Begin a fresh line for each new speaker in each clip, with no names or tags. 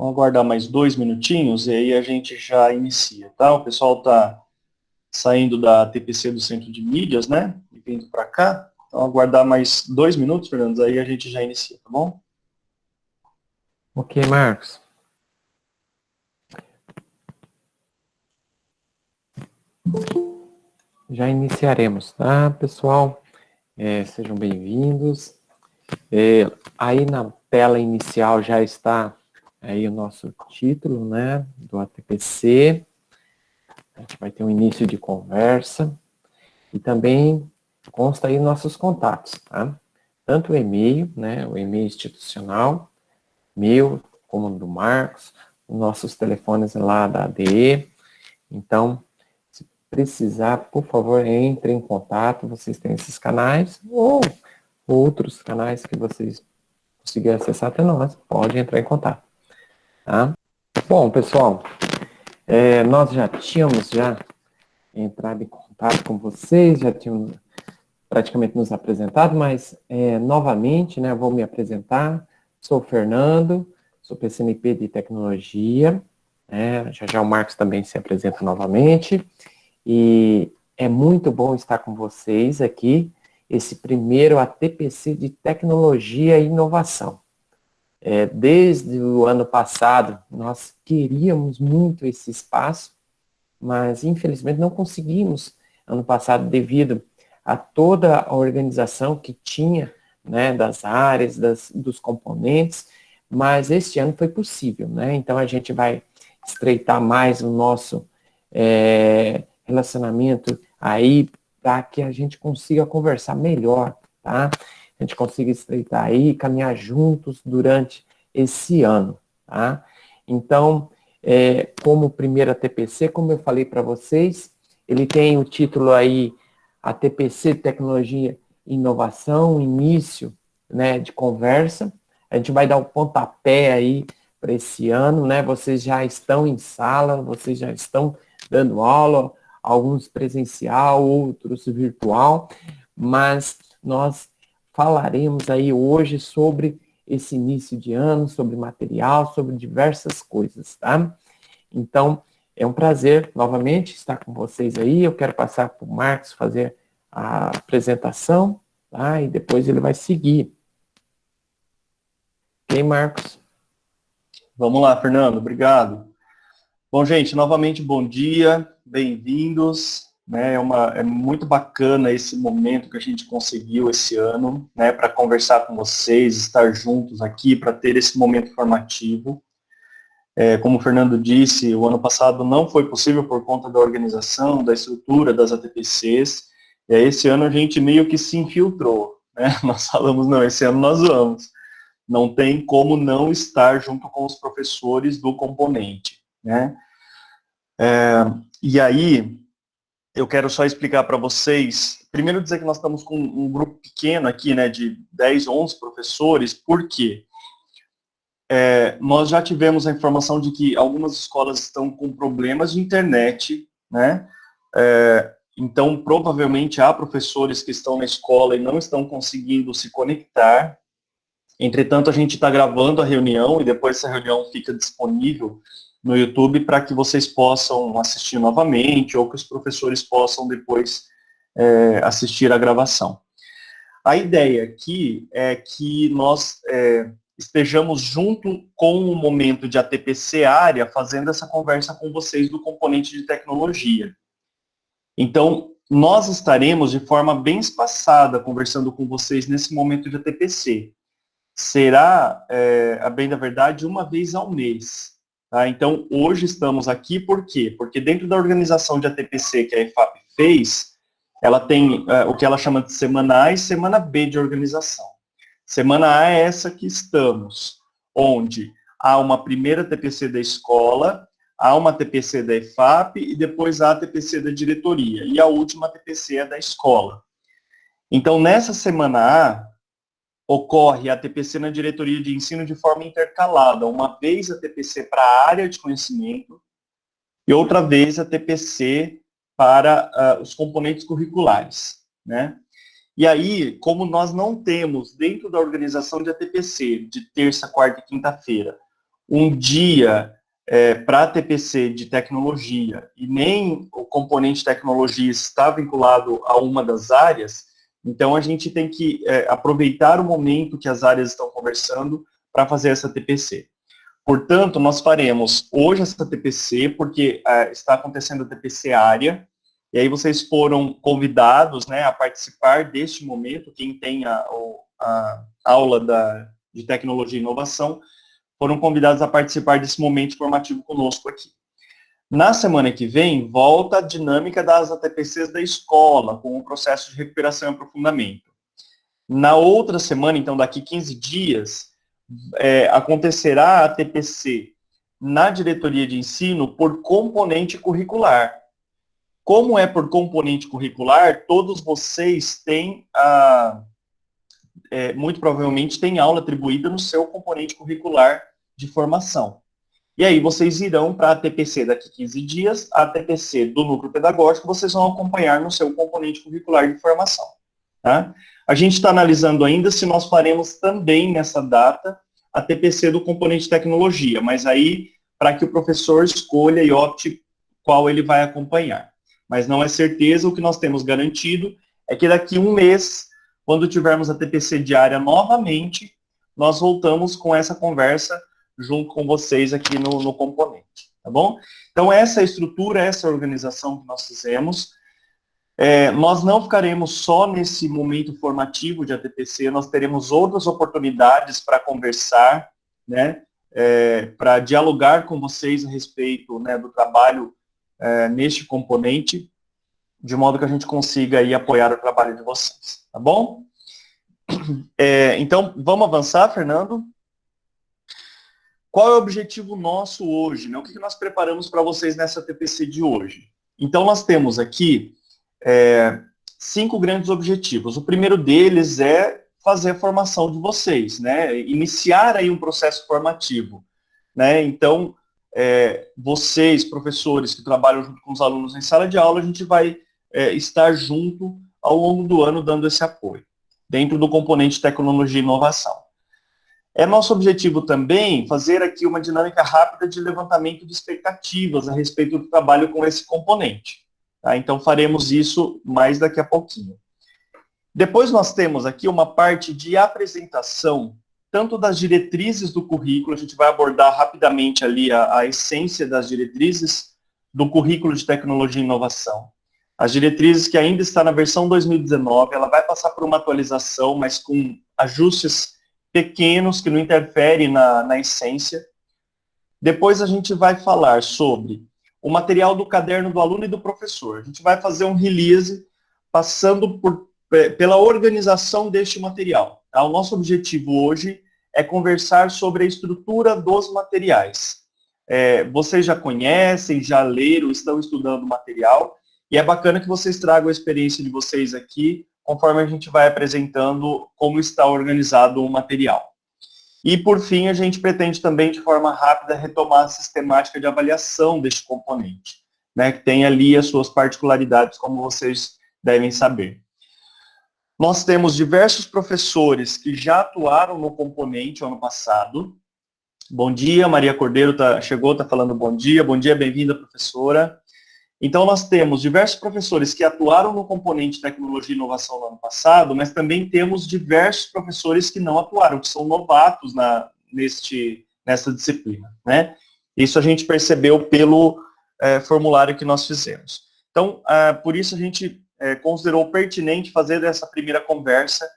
Vamos aguardar mais 2 minutinhos e aí a gente já inicia, tá? O pessoal está saindo da TPC do Centro de Mídias, né? E vindo para cá. Então, aguardar mais 2 minutos, Fernando, aí a gente já inicia, tá bom?
Ok, Marcos. Já iniciaremos, tá, pessoal? Sejam bem-vindos. Aí na tela inicial já está aí o nosso título, né, do ATPC. A gente vai ter um início de conversa e também consta aí nossos contatos, tá? Tanto o e-mail, né, o e-mail institucional, meu, como do Marcos, os nossos telefones lá da ADE. Então, se precisar, por favor, entre em contato. Vocês têm esses canais ou outros canais que vocês conseguirem acessar até nós, pode entrar em contato. Tá? Bom, pessoal, nós já tínhamos entrado em contato com vocês, já tínhamos praticamente nos apresentado, mas novamente, né, vou me apresentar. Sou o Fernando, sou PCNP de Tecnologia, já o Marcos também se apresenta novamente, e é muito bom estar com vocês aqui, esse primeiro ATPC de Tecnologia e Inovação. Desde o ano passado, nós queríamos muito esse espaço, mas infelizmente não conseguimos ano passado devido a toda a organização que tinha, né, das áreas, dos componentes, mas este ano foi possível, né? Então a gente vai estreitar mais o nosso relacionamento aí para que a gente consiga conversar melhor, tá? A gente consiga estreitar aí, caminhar juntos durante esse ano, tá? Então, como primeira TPC, como eu falei para vocês, ele tem o título aí, a TPC Tecnologia e Inovação, início, né, de conversa. A gente vai dar o pontapé aí para esse ano, né? Vocês já estão em sala, vocês já estão dando aula, alguns presencial, outros virtual, mas nós falaremos aí hoje sobre esse início de ano, sobre material, sobre diversas coisas, tá? Então, é um prazer, novamente, estar com vocês aí. Eu quero passar para o Marcos fazer a apresentação, tá? E depois ele vai seguir. Ok, Marcos?
Vamos lá, Fernando, obrigado. Bom, gente, novamente, bom dia, bem-vindos. Né? É muito bacana esse momento que a gente conseguiu esse ano, né, para conversar com vocês, estar juntos aqui, para ter esse momento formativo. Como o Fernando disse, o ano passado não foi possível por conta da organização, da estrutura das ATPCs, e aí esse ano a gente meio que se infiltrou. Né? Nós falamos, não, esse ano nós vamos. Não tem como não estar junto com os professores do componente. Né? E aí, eu quero só explicar para vocês, primeiro dizer que nós estamos com um grupo pequeno aqui, né, de 10, 11 professores, por quê? Nós já tivemos a informação de que algumas escolas estão com problemas de internet, né, então provavelmente há professores que estão na escola e não estão conseguindo se conectar. Entretanto, a gente está gravando a reunião e depois essa reunião fica disponível no YouTube para que vocês possam assistir novamente ou que os professores possam depois assistir a gravação. A ideia aqui é que nós estejamos junto com o momento de ATPC área fazendo essa conversa com vocês do componente de tecnologia. Então, nós estaremos de forma bem espaçada conversando com vocês nesse momento de ATPC. Será, a bem da verdade, uma vez ao mês. Tá? Então, hoje estamos aqui por quê? Porque dentro da organização de ATPC que a EFAP fez, ela tem o que ela chama de semana A e semana B de organização. Semana A é essa que estamos, onde há uma primeira TPC da escola, há uma TPC da EFAP e depois há a TPC da diretoria. E a última TPC é da escola. Então, nessa semana A, ocorre a TPC na diretoria de ensino de forma intercalada. Uma vez a TPC para a área de conhecimento e outra vez a TPC para os componentes curriculares. Né? E aí, como nós não temos dentro da organização de ATPC, de terça, quarta e quinta-feira, um dia para a TPC de tecnologia e nem o componente tecnologia está vinculado a uma das áreas, então a gente tem que aproveitar o momento que as áreas estão conversando para fazer essa TPC. Portanto, nós faremos hoje essa TPC, porque está acontecendo a TPC área, e aí vocês foram convidados, né, a participar deste momento, quem tem a aula de tecnologia e inovação, foram convidados a participar desse momento formativo conosco aqui. Na semana que vem, volta a dinâmica das ATPCs da escola, com o processo de recuperação e aprofundamento. Na outra semana, então daqui 15 dias, acontecerá a TPC na diretoria de ensino por componente curricular. Como é por componente curricular, todos vocês têm, muito provavelmente, têm aula atribuída no seu componente curricular de formação. E aí vocês irão para a TPC daqui 15 dias, a TPC do núcleo pedagógico, vocês vão acompanhar no seu componente curricular de formação. Tá? A gente está analisando ainda se nós faremos também nessa data a TPC do componente tecnologia, mas aí para que o professor escolha e opte qual ele vai acompanhar. Mas não é certeza, o que nós temos garantido é que daqui um mês, quando tivermos a TPC diária novamente, nós voltamos com essa conversa junto com vocês aqui no componente, tá bom? Então essa estrutura, essa organização que nós fizemos, nós não ficaremos só nesse momento formativo de ATPC, nós teremos outras oportunidades para conversar, né, para dialogar com vocês a respeito, né, do trabalho neste componente, de modo que a gente consiga aí apoiar o trabalho de vocês, tá bom? Então, vamos avançar, Fernando? Qual é o objetivo nosso hoje, né? O que nós preparamos para vocês nessa TPC de hoje? Então, nós temos aqui 5 grandes objetivos. O primeiro deles é fazer a formação de vocês, né? Iniciar aí um processo formativo, né? Então, vocês, professores que trabalham junto com os alunos em sala de aula, a gente vai estar junto ao longo do ano dando esse apoio, dentro do componente tecnologia e inovação. É nosso objetivo também fazer aqui uma dinâmica rápida de levantamento de expectativas a respeito do trabalho com esse componente. Tá? Então, faremos isso mais daqui a pouquinho. Depois nós temos aqui uma parte de apresentação, tanto das diretrizes do currículo, a gente vai abordar rapidamente ali a essência das diretrizes do currículo de tecnologia e inovação. As diretrizes que ainda está na versão 2019, ela vai passar por uma atualização, mas com ajustes pequenos que não interferem na essência. Depois a gente vai falar sobre o material do caderno do aluno e do professor. A gente vai fazer um release passando pela organização deste material. Tá? O nosso objetivo hoje é conversar sobre a estrutura dos materiais. Vocês já conhecem, já leram, estão estudando o material, e é bacana que vocês tragam a experiência de vocês aqui, conforme a gente vai apresentando como está organizado o material. E, por fim, a gente pretende também, de forma rápida, retomar a sistemática de avaliação deste componente, né, que tem ali as suas particularidades, como vocês devem saber. Nós temos diversos professores que já atuaram no componente ano passado. Bom dia, Maria Cordeiro chegou, está falando bom dia, bem-vinda, professora. Então, nós temos diversos professores que atuaram no componente tecnologia e inovação no ano passado, mas também temos diversos professores que não atuaram, que são novatos nessa disciplina, né? Isso a gente percebeu pelo formulário que nós fizemos. Então, por isso a gente considerou pertinente fazer essa primeira conversa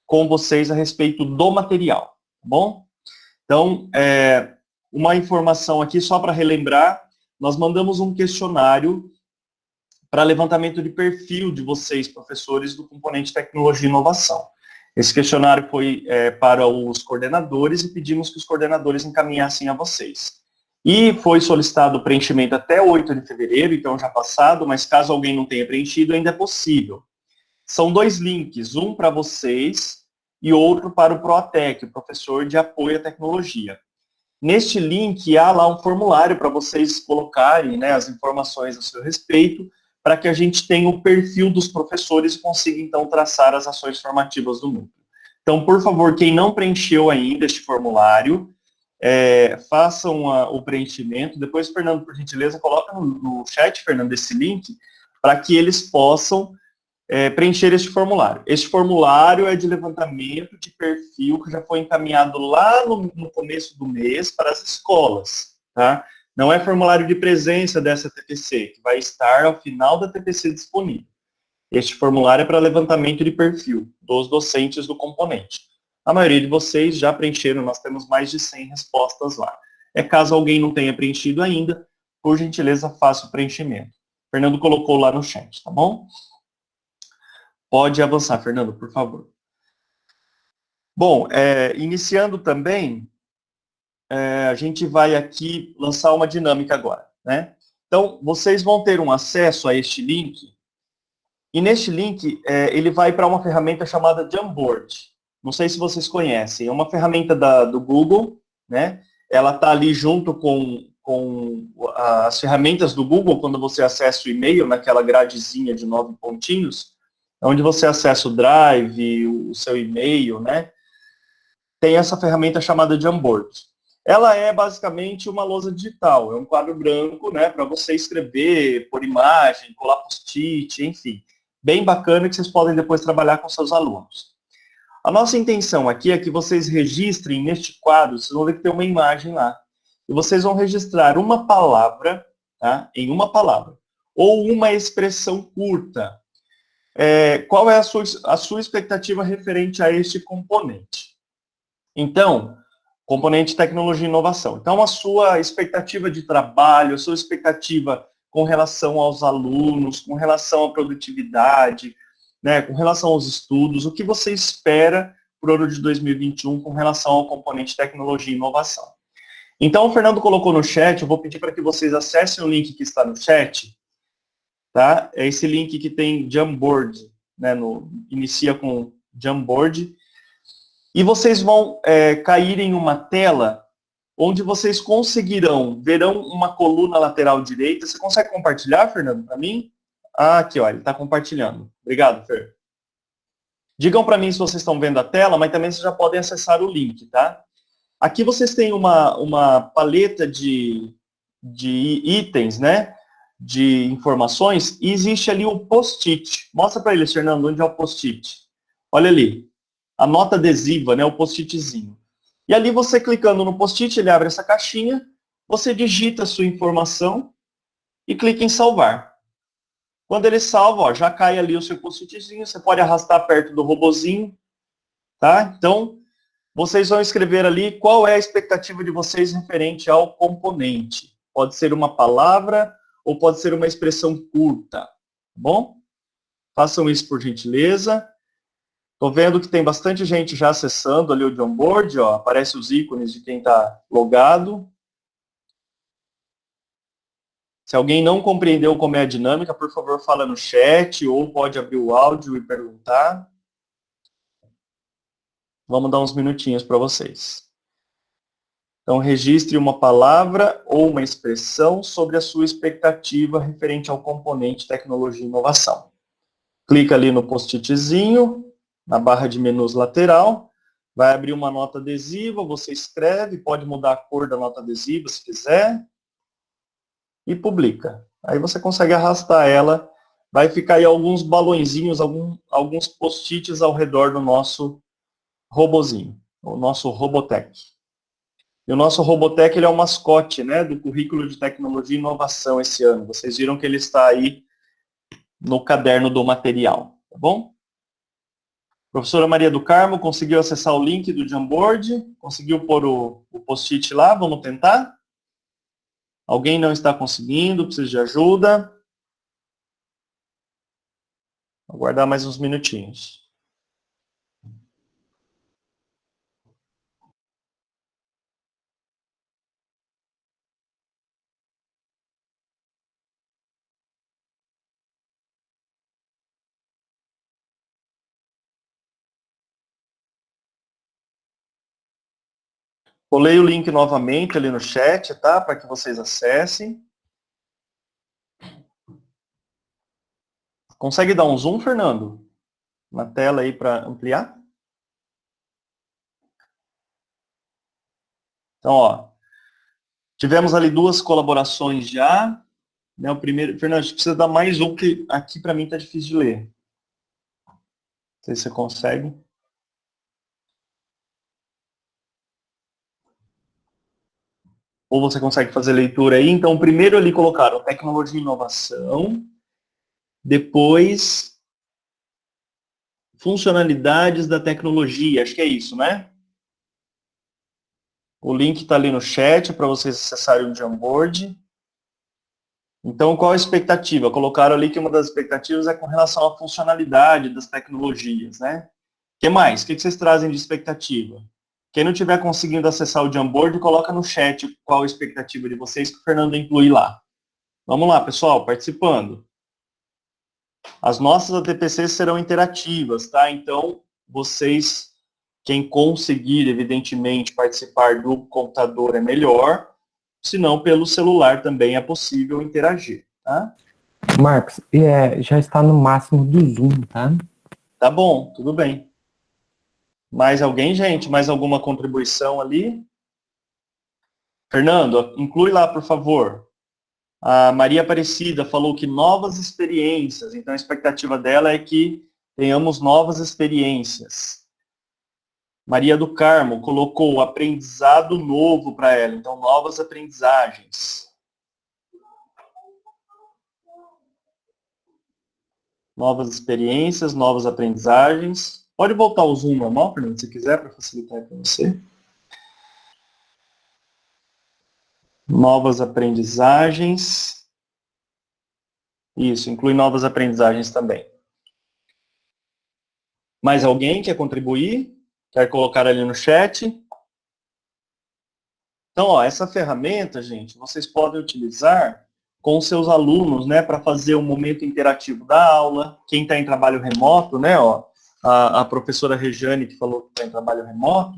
com vocês a respeito do material, tá bom? Então, uma informação aqui só para relembrar, nós mandamos um questionário para levantamento de perfil de vocês, professores do componente tecnologia e inovação. Esse questionário foi para os coordenadores e pedimos que os coordenadores encaminhassem a vocês. E foi solicitado o preenchimento até 8 de fevereiro, então já passado, mas caso alguém não tenha preenchido, ainda é possível. São 2 links, um para vocês e outro para o PROATEC, o professor de apoio à tecnologia. Neste link há lá um formulário para vocês colocarem, né, as informações a seu respeito, para que a gente tenha o perfil dos professores e consiga, então, traçar as ações formativas do núcleo. Então, por favor, quem não preencheu ainda este formulário, façam o preenchimento. Depois, Fernando, por gentileza, coloca no chat, Fernando, esse link, para que eles possam preencher este formulário. Este formulário é de levantamento de perfil que já foi encaminhado lá no começo do mês para as escolas, tá? Não é formulário de presença dessa TPC, que vai estar ao final da TPC disponível. Este formulário é para levantamento de perfil dos docentes do componente. A maioria de vocês já preencheram, nós temos mais de 100 respostas lá. Caso alguém não tenha preenchido ainda, por gentileza, faça o preenchimento. Fernando colocou lá no chat, tá bom? Pode avançar, Fernando, por favor. Bom, iniciando também, a gente vai aqui lançar uma dinâmica agora, né? Então, vocês vão ter um acesso a este link, e neste link, ele vai para uma ferramenta chamada Jamboard. Não sei se vocês conhecem, é uma ferramenta do Google, né? Ela está ali junto com as ferramentas do Google, quando você acessa o e-mail, naquela gradezinha de 9 pontinhos, onde você acessa o Drive, o seu e-mail, né? Tem essa ferramenta chamada Jamboard. Ela é basicamente uma lousa digital, é um quadro branco, né, para você escrever, por imagem, colar post-it, enfim. Bem bacana que vocês podem depois trabalhar com seus alunos. A nossa intenção aqui é que vocês registrem neste quadro, vocês vão ver que tem uma imagem lá, e vocês vão registrar uma palavra, tá, em uma palavra, ou uma expressão curta. Qual é a sua expectativa referente a este componente? Então, componente tecnologia e inovação. Então, a sua expectativa de trabalho, a sua expectativa com relação aos alunos, com relação à produtividade, né, com relação aos estudos, o que você espera para o ano de 2021 com relação ao componente tecnologia e inovação. Então, o Fernando colocou no chat, eu vou pedir para que vocês acessem o link que está no chat, tá? É esse link que tem Jamboard, né, inicia com Jamboard, e vocês vão cair em uma tela onde vocês verão uma coluna lateral direita. Você consegue compartilhar, Fernando, para mim? Ah, aqui, ó, ele está compartilhando. Obrigado, Fer. Digam para mim se vocês estão vendo a tela, mas também vocês já podem acessar o link, tá? Aqui vocês têm uma paleta de itens, né? De informações, e existe ali o post-it. Mostra para eles, Fernando, onde é o post-it. Olha ali, a nota adesiva, né, o post-itzinho. E ali você clicando no post-it, ele abre essa caixinha, você digita a sua informação e clica em salvar. Quando ele salva, ó, já cai ali o seu post-itzinho, você pode arrastar perto do robozinho, tá? Então, vocês vão escrever ali qual é a expectativa de vocês referente ao componente. Pode ser uma palavra ou pode ser uma expressão curta, tá bom? Façam isso por gentileza. Estou vendo que tem bastante gente já acessando ali o Jamboard, ó, aparece os ícones de quem está logado. Se alguém não compreendeu como é a dinâmica, por favor, fala no chat ou pode abrir o áudio e perguntar. Vamos dar uns minutinhos para vocês. Então, registre uma palavra ou uma expressão sobre a sua expectativa referente ao componente tecnologia e inovação. Clica ali no post-itzinho, na barra de menus lateral, vai abrir uma nota adesiva, você escreve, pode mudar a cor da nota adesiva se quiser, e publica. Aí você consegue arrastar ela, vai ficar aí alguns balõezinhos, alguns post-its ao redor do nosso robozinho, o nosso Robotech. E o nosso Robotech, ele é o mascote, né, do currículo de tecnologia e inovação esse ano. Vocês viram que ele está aí no caderno do material, tá bom? Professora Maria do Carmo conseguiu acessar o link do Jamboard? Conseguiu pôr o post-it lá? Vamos tentar? Alguém não está conseguindo? Precisa de ajuda? Vou aguardar mais uns minutinhos. Colei o link novamente ali no chat, tá? Para que vocês acessem. Consegue dar um zoom, Fernando? Na tela aí para ampliar? Então, ó, tivemos ali 2 colaborações já. Né, o primeiro, Fernando, a gente precisa dar mais um, que aqui para mim está difícil de ler. Não sei se você consegue. Ou você consegue fazer leitura aí. Então, primeiro ali colocaram tecnologia e inovação. Depois, funcionalidades da tecnologia. Acho que é isso, né? O link está ali no chat para vocês acessarem o Jamboard. Então, qual a expectativa? Colocaram ali que uma das expectativas é com relação à funcionalidade das tecnologias, né? O que mais? O que vocês trazem de expectativa? Quem não estiver conseguindo acessar o Jamboard, coloca no chat qual a expectativa de vocês que o Fernando inclui lá. Vamos lá, pessoal, participando. As nossas ATPCs serão interativas, tá? Então, vocês, quem conseguir, evidentemente, participar do computador é melhor, se não, pelo celular também é possível interagir, tá?
Marcos, já está no máximo do Zoom, tá?
Tá bom, tudo bem. Mais alguém, gente? Mais alguma contribuição ali? Fernando, inclui lá, por favor. A Maria Aparecida falou que novas experiências, então a expectativa dela é que tenhamos novas experiências. Maria do Carmo colocou aprendizado novo para ela, então novas aprendizagens. Novas experiências, novas aprendizagens. Pode voltar ao Zoom normal, Fernando, se quiser, para facilitar para você. Novas aprendizagens. Isso, inclui novas aprendizagens também. Mais alguém quer contribuir? Quer colocar ali no chat? Então, ó, essa ferramenta, gente, vocês podem utilizar com seus alunos, né, para fazer um momento interativo da aula. Quem está em trabalho remoto, né, ó, a professora Rejane, que falou que está em trabalho remoto,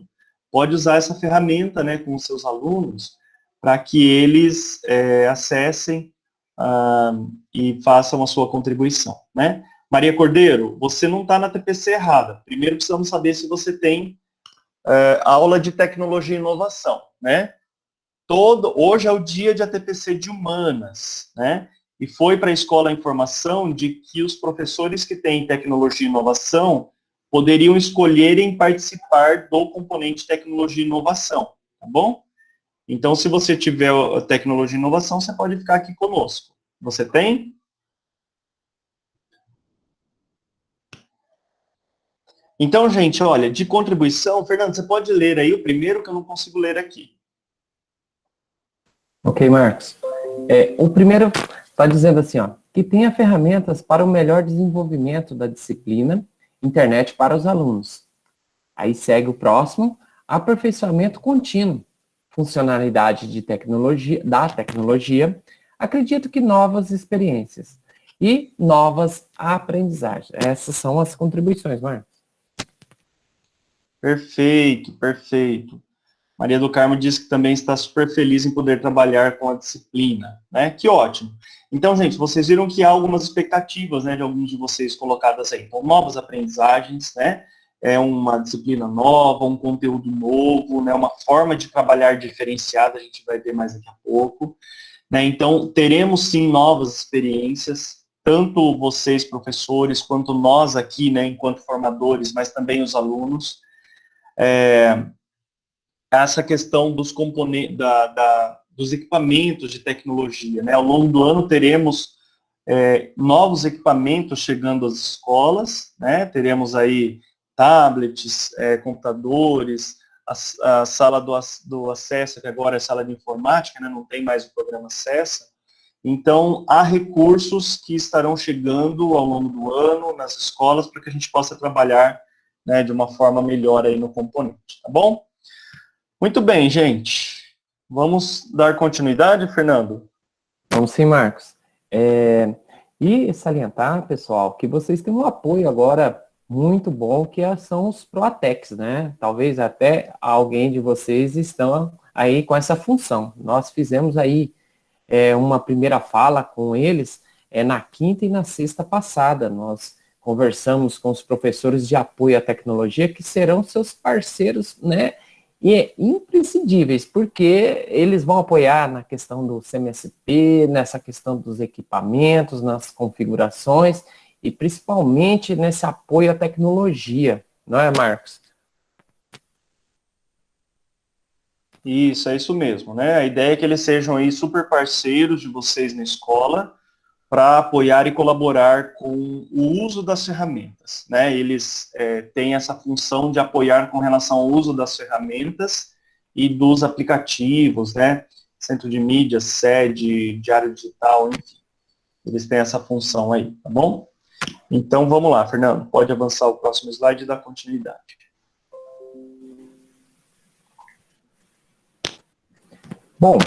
pode usar essa ferramenta, né, com os seus alunos, para que eles acessem e façam a sua contribuição, né? Maria Cordeiro, você não está na TPC errada. Primeiro precisamos saber se você tem aula de tecnologia e inovação, né? Hoje é o dia de ATPC de humanas, né? E foi para a escola a informação de que os professores que têm tecnologia e inovação poderiam escolherem participar do componente tecnologia e inovação, tá bom? Então, se você tiver a tecnologia e inovação, você pode ficar aqui conosco. Você tem? Então, gente, olha, de contribuição, Fernando, você pode ler aí o primeiro que eu não consigo ler aqui.
Ok, Marcos. O primeiro está dizendo assim, ó, que tenha ferramentas para o melhor desenvolvimento da disciplina internet para os alunos. Aí segue o próximo, aperfeiçoamento contínuo, funcionalidade da tecnologia, acredito que novas experiências e novas aprendizagens. Essas são as contribuições, Marcos.
Perfeito, perfeito. Maria do Carmo disse que também está super feliz em poder trabalhar com a disciplina, né? Que ótimo. Então, gente, vocês viram que há algumas expectativas, né, de alguns de vocês colocadas aí. Então, novas aprendizagens, né? É uma disciplina nova, um conteúdo novo, né? Uma forma de trabalhar diferenciada, a gente vai ver mais daqui a pouco. Né? Então, teremos sim novas experiências, tanto vocês, professores, quanto nós aqui, né, enquanto formadores, mas também os alunos. Essa questão dos componentes, dos equipamentos de tecnologia. Né? Ao longo do ano teremos novos equipamentos chegando às escolas, né? Teremos aí tablets, computadores, a sala do acesso, que agora é sala de informática, né? Não tem mais o programa Acessa. Então, há recursos que estarão chegando ao longo do ano nas escolas para que a gente possa trabalhar, né, de uma forma melhor aí no componente, tá bom? Muito bem, gente. Vamos dar continuidade, Fernando?
Vamos sim, Marcos. E salientar, pessoal, que vocês têm um apoio agora muito bom, que são os Proatecs, né? Talvez até alguém de vocês estão aí com essa função. Nós fizemos aí uma primeira fala com eles na quinta e na sexta passada. Nós conversamos com os professores de apoio à tecnologia, que serão seus parceiros, né? e imprescindíveis, porque eles vão apoiar na questão do CMSP, nessa questão dos equipamentos, nas configurações, e principalmente nesse apoio à tecnologia, não é, Marcos?
Isso, é isso mesmo, né? A ideia é que eles sejam aí super parceiros de vocês na escola para apoiar e colaborar com o uso das ferramentas, né? Eles têm essa função de apoiar com relação ao uso das ferramentas e dos aplicativos, né? Centro de mídias, sede, diário digital, enfim. Eles têm essa função aí, tá bom? Então, vamos lá, Fernando. Pode avançar o próximo slide e dar continuidade.
Bom,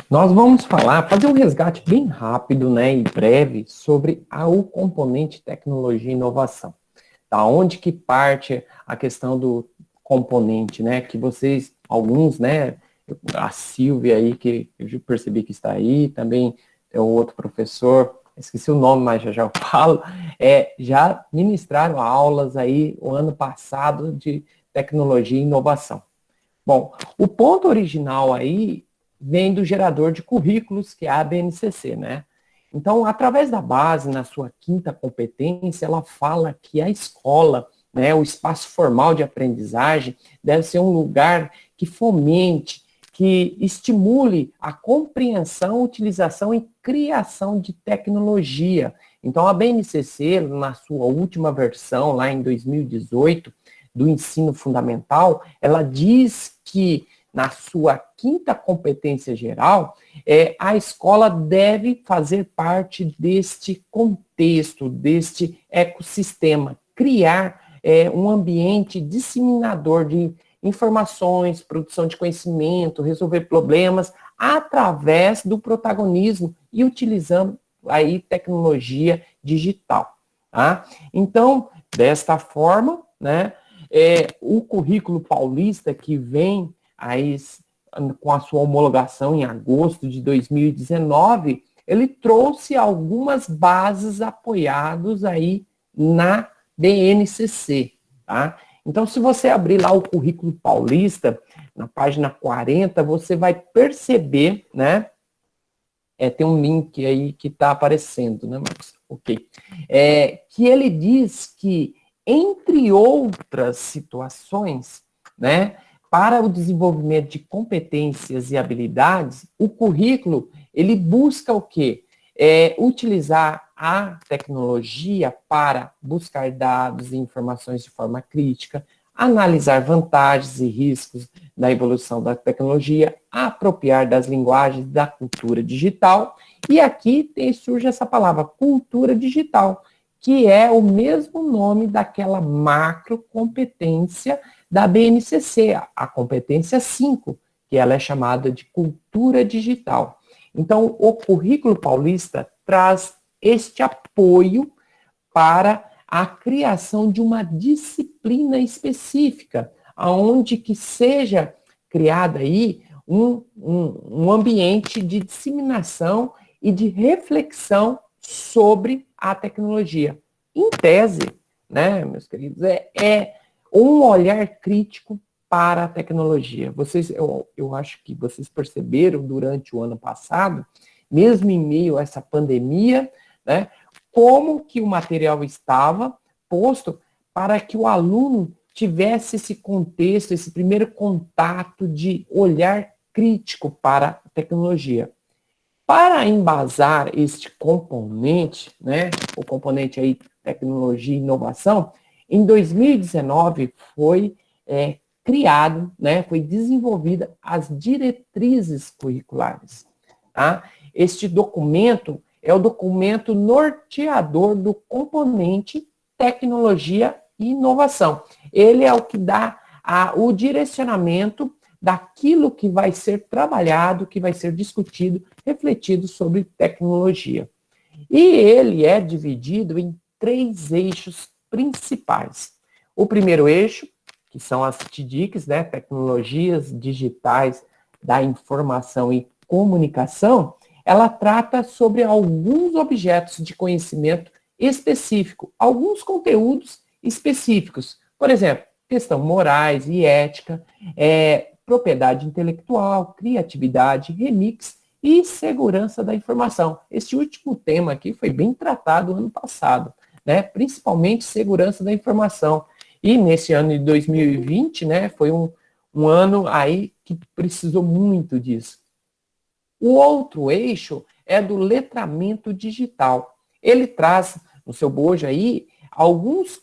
nós vamos fazer um resgate bem rápido, né, e breve, sobre o componente tecnologia e inovação. Da onde que parte a questão do componente, né, que vocês, alguns, né, a Silvia aí, que eu percebi que está aí, também tem o outro professor, esqueci o nome, mas já eu falo, já ministraram aulas aí o ano passado de tecnologia e inovação. Bom, o ponto original aí vem do gerador de currículos, que é a BNCC, né? Então, através da base, na sua quinta competência, ela fala que a escola, né, o espaço formal de aprendizagem, deve ser um lugar que fomente, que estimule a compreensão, utilização e criação de tecnologia. Então, a BNCC, na sua última versão, lá em 2018, do ensino fundamental, ela diz que, na sua quinta competência geral, a escola deve fazer parte deste contexto, deste ecossistema, criar um ambiente disseminador de informações, produção de conhecimento, resolver problemas, através do protagonismo e utilizando aí tecnologia digital. Tá? Então, desta forma, né, o currículo paulista que vem aí com a sua homologação em agosto de 2019, ele trouxe algumas bases apoiadas aí na BNCC, tá? Então, se você abrir lá o currículo paulista, na página 40, você vai perceber, né? Tem um link aí que está aparecendo, né, Marcos? Ok. Que ele diz que, entre outras situações, né, para o desenvolvimento de competências e habilidades, o currículo, ele busca o quê? Utilizar a tecnologia para buscar dados e informações de forma crítica, analisar vantagens e riscos da evolução da tecnologia, apropriar das linguagens da cultura digital, e aqui surge essa palavra, cultura digital, que é o mesmo nome daquela macro competência da BNCC, a competência 5, que ela é chamada de cultura digital. Então, o currículo paulista traz este apoio para a criação de uma disciplina específica, aonde que seja criada aí um ambiente de disseminação e de reflexão sobre a tecnologia. Em tese, né, meus queridos, um olhar crítico para a tecnologia. Eu acho que vocês perceberam durante o ano passado, mesmo em meio a essa pandemia, né, como que o material estava posto para que o aluno tivesse esse contexto, esse primeiro contato de olhar crítico para a tecnologia. Para embasar este componente, né, o componente aí tecnologia e inovação, em 2019 foi criado, né, foi desenvolvida as diretrizes curriculares. Tá? Este documento é o documento norteador do componente tecnologia e inovação. Ele é o que dá o direcionamento daquilo que vai ser trabalhado, que vai ser discutido, refletido sobre tecnologia. E ele é dividido em 3 eixos principais. O primeiro eixo, que são as TDICs, né, Tecnologias Digitais da Informação e Comunicação, ela trata sobre alguns objetos de conhecimento específico, alguns conteúdos específicos. Por exemplo, questão morais e ética, propriedade intelectual, criatividade, remix e segurança da informação. Esse último tema aqui foi bem tratado ano passado, né? Principalmente segurança da informação. E nesse ano de 2020, né, foi um ano aí que precisou muito disso. O outro eixo é do letramento digital. Ele traz no seu bojo aí alguns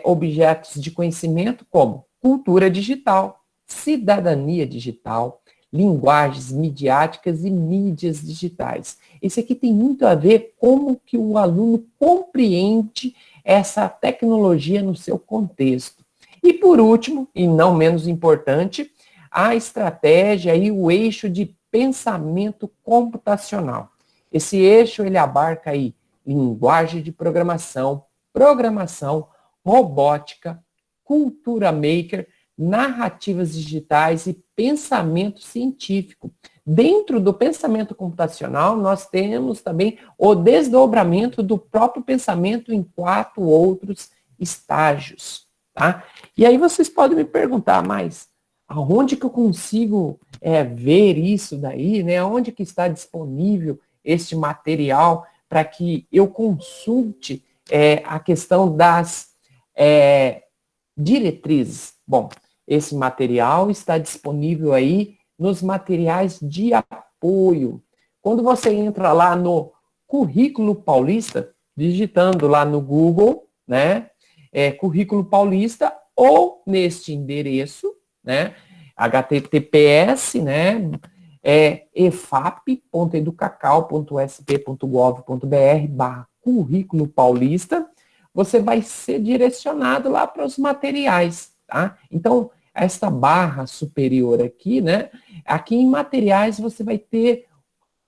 objetos de conhecimento como cultura digital, cidadania digital, linguagens midiáticas e mídias digitais. Esse aqui tem muito a ver como que o aluno compreende essa tecnologia no seu contexto. E por último, e não menos importante, a estratégia e o eixo de pensamento computacional. Esse eixo ele abarca aí linguagem de programação, robótica, cultura maker, narrativas digitais e pensamento científico. Dentro do pensamento computacional, nós temos também o desdobramento do próprio pensamento em 4 outros estágios. Tá? E aí vocês podem me perguntar, mas aonde que eu consigo ver isso daí, né? Onde que está disponível este material para que eu consulte a questão das diretrizes? Bom, esse material está disponível aí nos materiais de apoio. Quando você entra lá no Currículo Paulista, digitando lá no Google, né, Currículo Paulista, ou neste endereço, né, https, né, efap.educacau.sp.gov.br/currículo paulista, você vai ser direcionado lá para os materiais, tá? Então, esta barra superior aqui, né, aqui em materiais você vai ter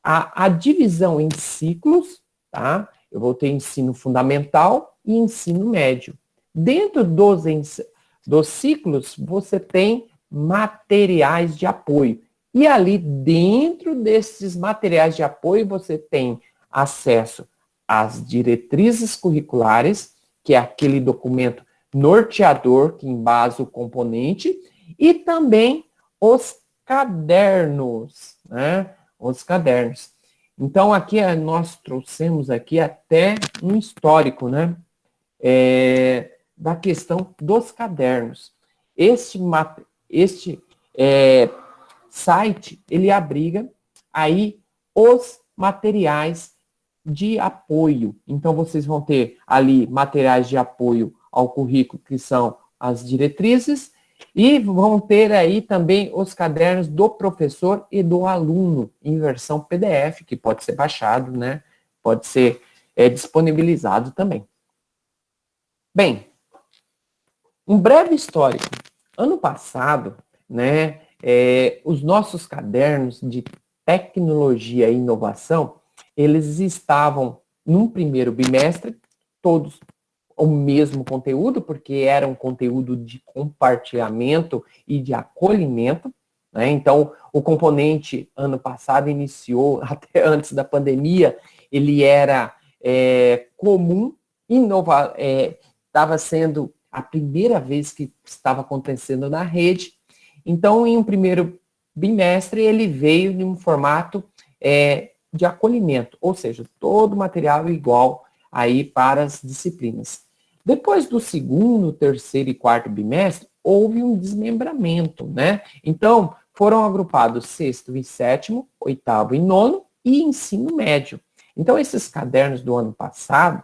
a divisão em ciclos, tá? Eu vou ter ensino fundamental e ensino médio. Dentro dos ciclos, você tem materiais de apoio. E ali dentro desses materiais de apoio, você tem acesso às diretrizes curriculares, que é aquele documento norteador que embasa o componente, e também os cadernos, né? Os cadernos. Então, aqui nós trouxemos aqui até um histórico, né? Da questão dos cadernos. Este site, ele abriga aí os materiais de apoio. Então, vocês vão ter ali materiais de apoio ao currículo, que são as diretrizes, e vão ter aí também os cadernos do professor e do aluno, em versão PDF, que pode ser baixado, né? Pode ser disponibilizado também. Bem, um breve histórico. Ano passado, né, os nossos cadernos de tecnologia e inovação, eles estavam, num primeiro bimestre, todos o mesmo conteúdo, porque era um conteúdo de compartilhamento e de acolhimento, né? Então, o componente, ano passado, iniciou, até antes da pandemia, ele era comum, estava sendo a primeira vez que estava acontecendo na rede. Então, em um primeiro bimestre, ele veio em um formato de acolhimento, ou seja, todo o material igual aí para as disciplinas. Depois do segundo, terceiro e quarto bimestre, houve um desmembramento, né? Então, foram agrupados sexto e sétimo, oitavo e nono e ensino médio. Então, esses cadernos do ano passado,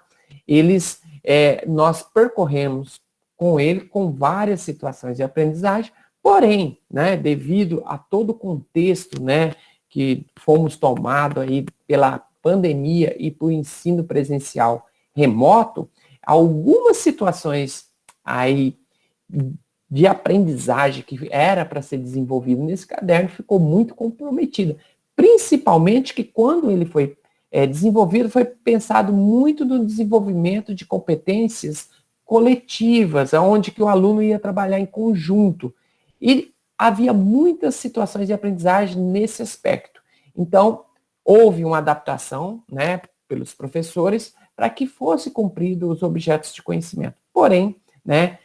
nós percorremos com várias situações de aprendizagem, porém, né, devido a todo o contexto, né, que fomos tomados aí pela pandemia e por ensino presencial remoto, algumas situações aí de aprendizagem que era para ser desenvolvido nesse caderno ficou muito comprometida. Principalmente que quando ele foi desenvolvido, foi pensado muito no desenvolvimento de competências coletivas, onde que o aluno ia trabalhar em conjunto. E havia muitas situações de aprendizagem nesse aspecto. Então, houve uma adaptação, né, pelos professores para que fosse cumprido os objetos de conhecimento. Porém, né,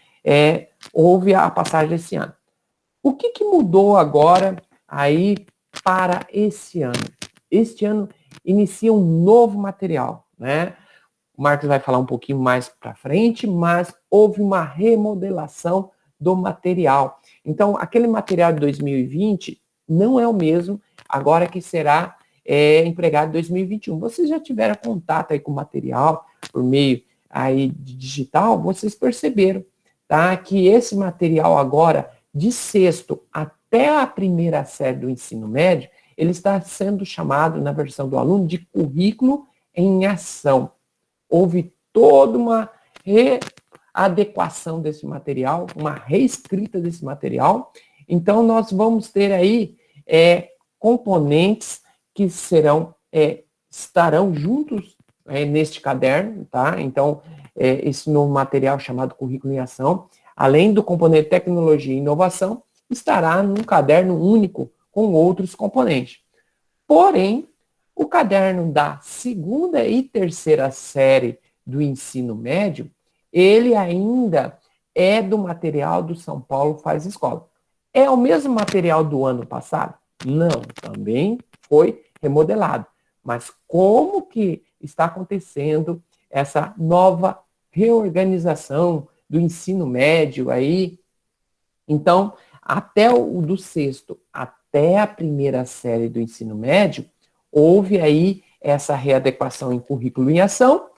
houve a passagem desse ano. O que mudou agora aí para esse ano? Este ano inicia um novo material, né? O Marcos vai falar um pouquinho mais para frente, mas houve uma remodelação do material. Então, aquele material de 2020 não é o mesmo agora que será empregado em 2021. Vocês já tiveram contato aí com o material por meio aí de digital, vocês perceberam, tá? Que esse material agora, de sexto até a primeira série do ensino médio, ele está sendo chamado, na versão do aluno, de currículo em ação. Houve toda uma readequação desse material, uma reescrita desse material. Então, nós vamos ter aí componentes que estarão juntos neste caderno, tá? Então, esse novo material chamado Currículo em Ação, além do componente Tecnologia e Inovação, estará num caderno único com outros componentes. Porém, o caderno da segunda e terceira série do ensino médio, ele ainda é do material do São Paulo Faz Escola. É o mesmo material do ano passado? Não, também foi remodelado. Mas como que está acontecendo essa nova reorganização do ensino médio aí? Então, até o do sexto até a primeira série do ensino médio, houve aí essa readequação em currículo em ação,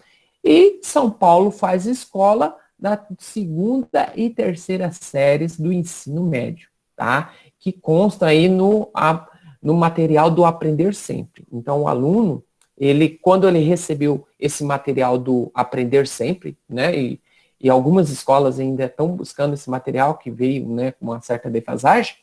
e São Paulo Faz Escola da segunda e terceira séries do ensino médio, tá? Que consta aí no material do Aprender Sempre. Então, o aluno, quando ele recebeu esse material do Aprender Sempre, né, e algumas escolas ainda estão buscando esse material que veio, né, com uma certa defasagem,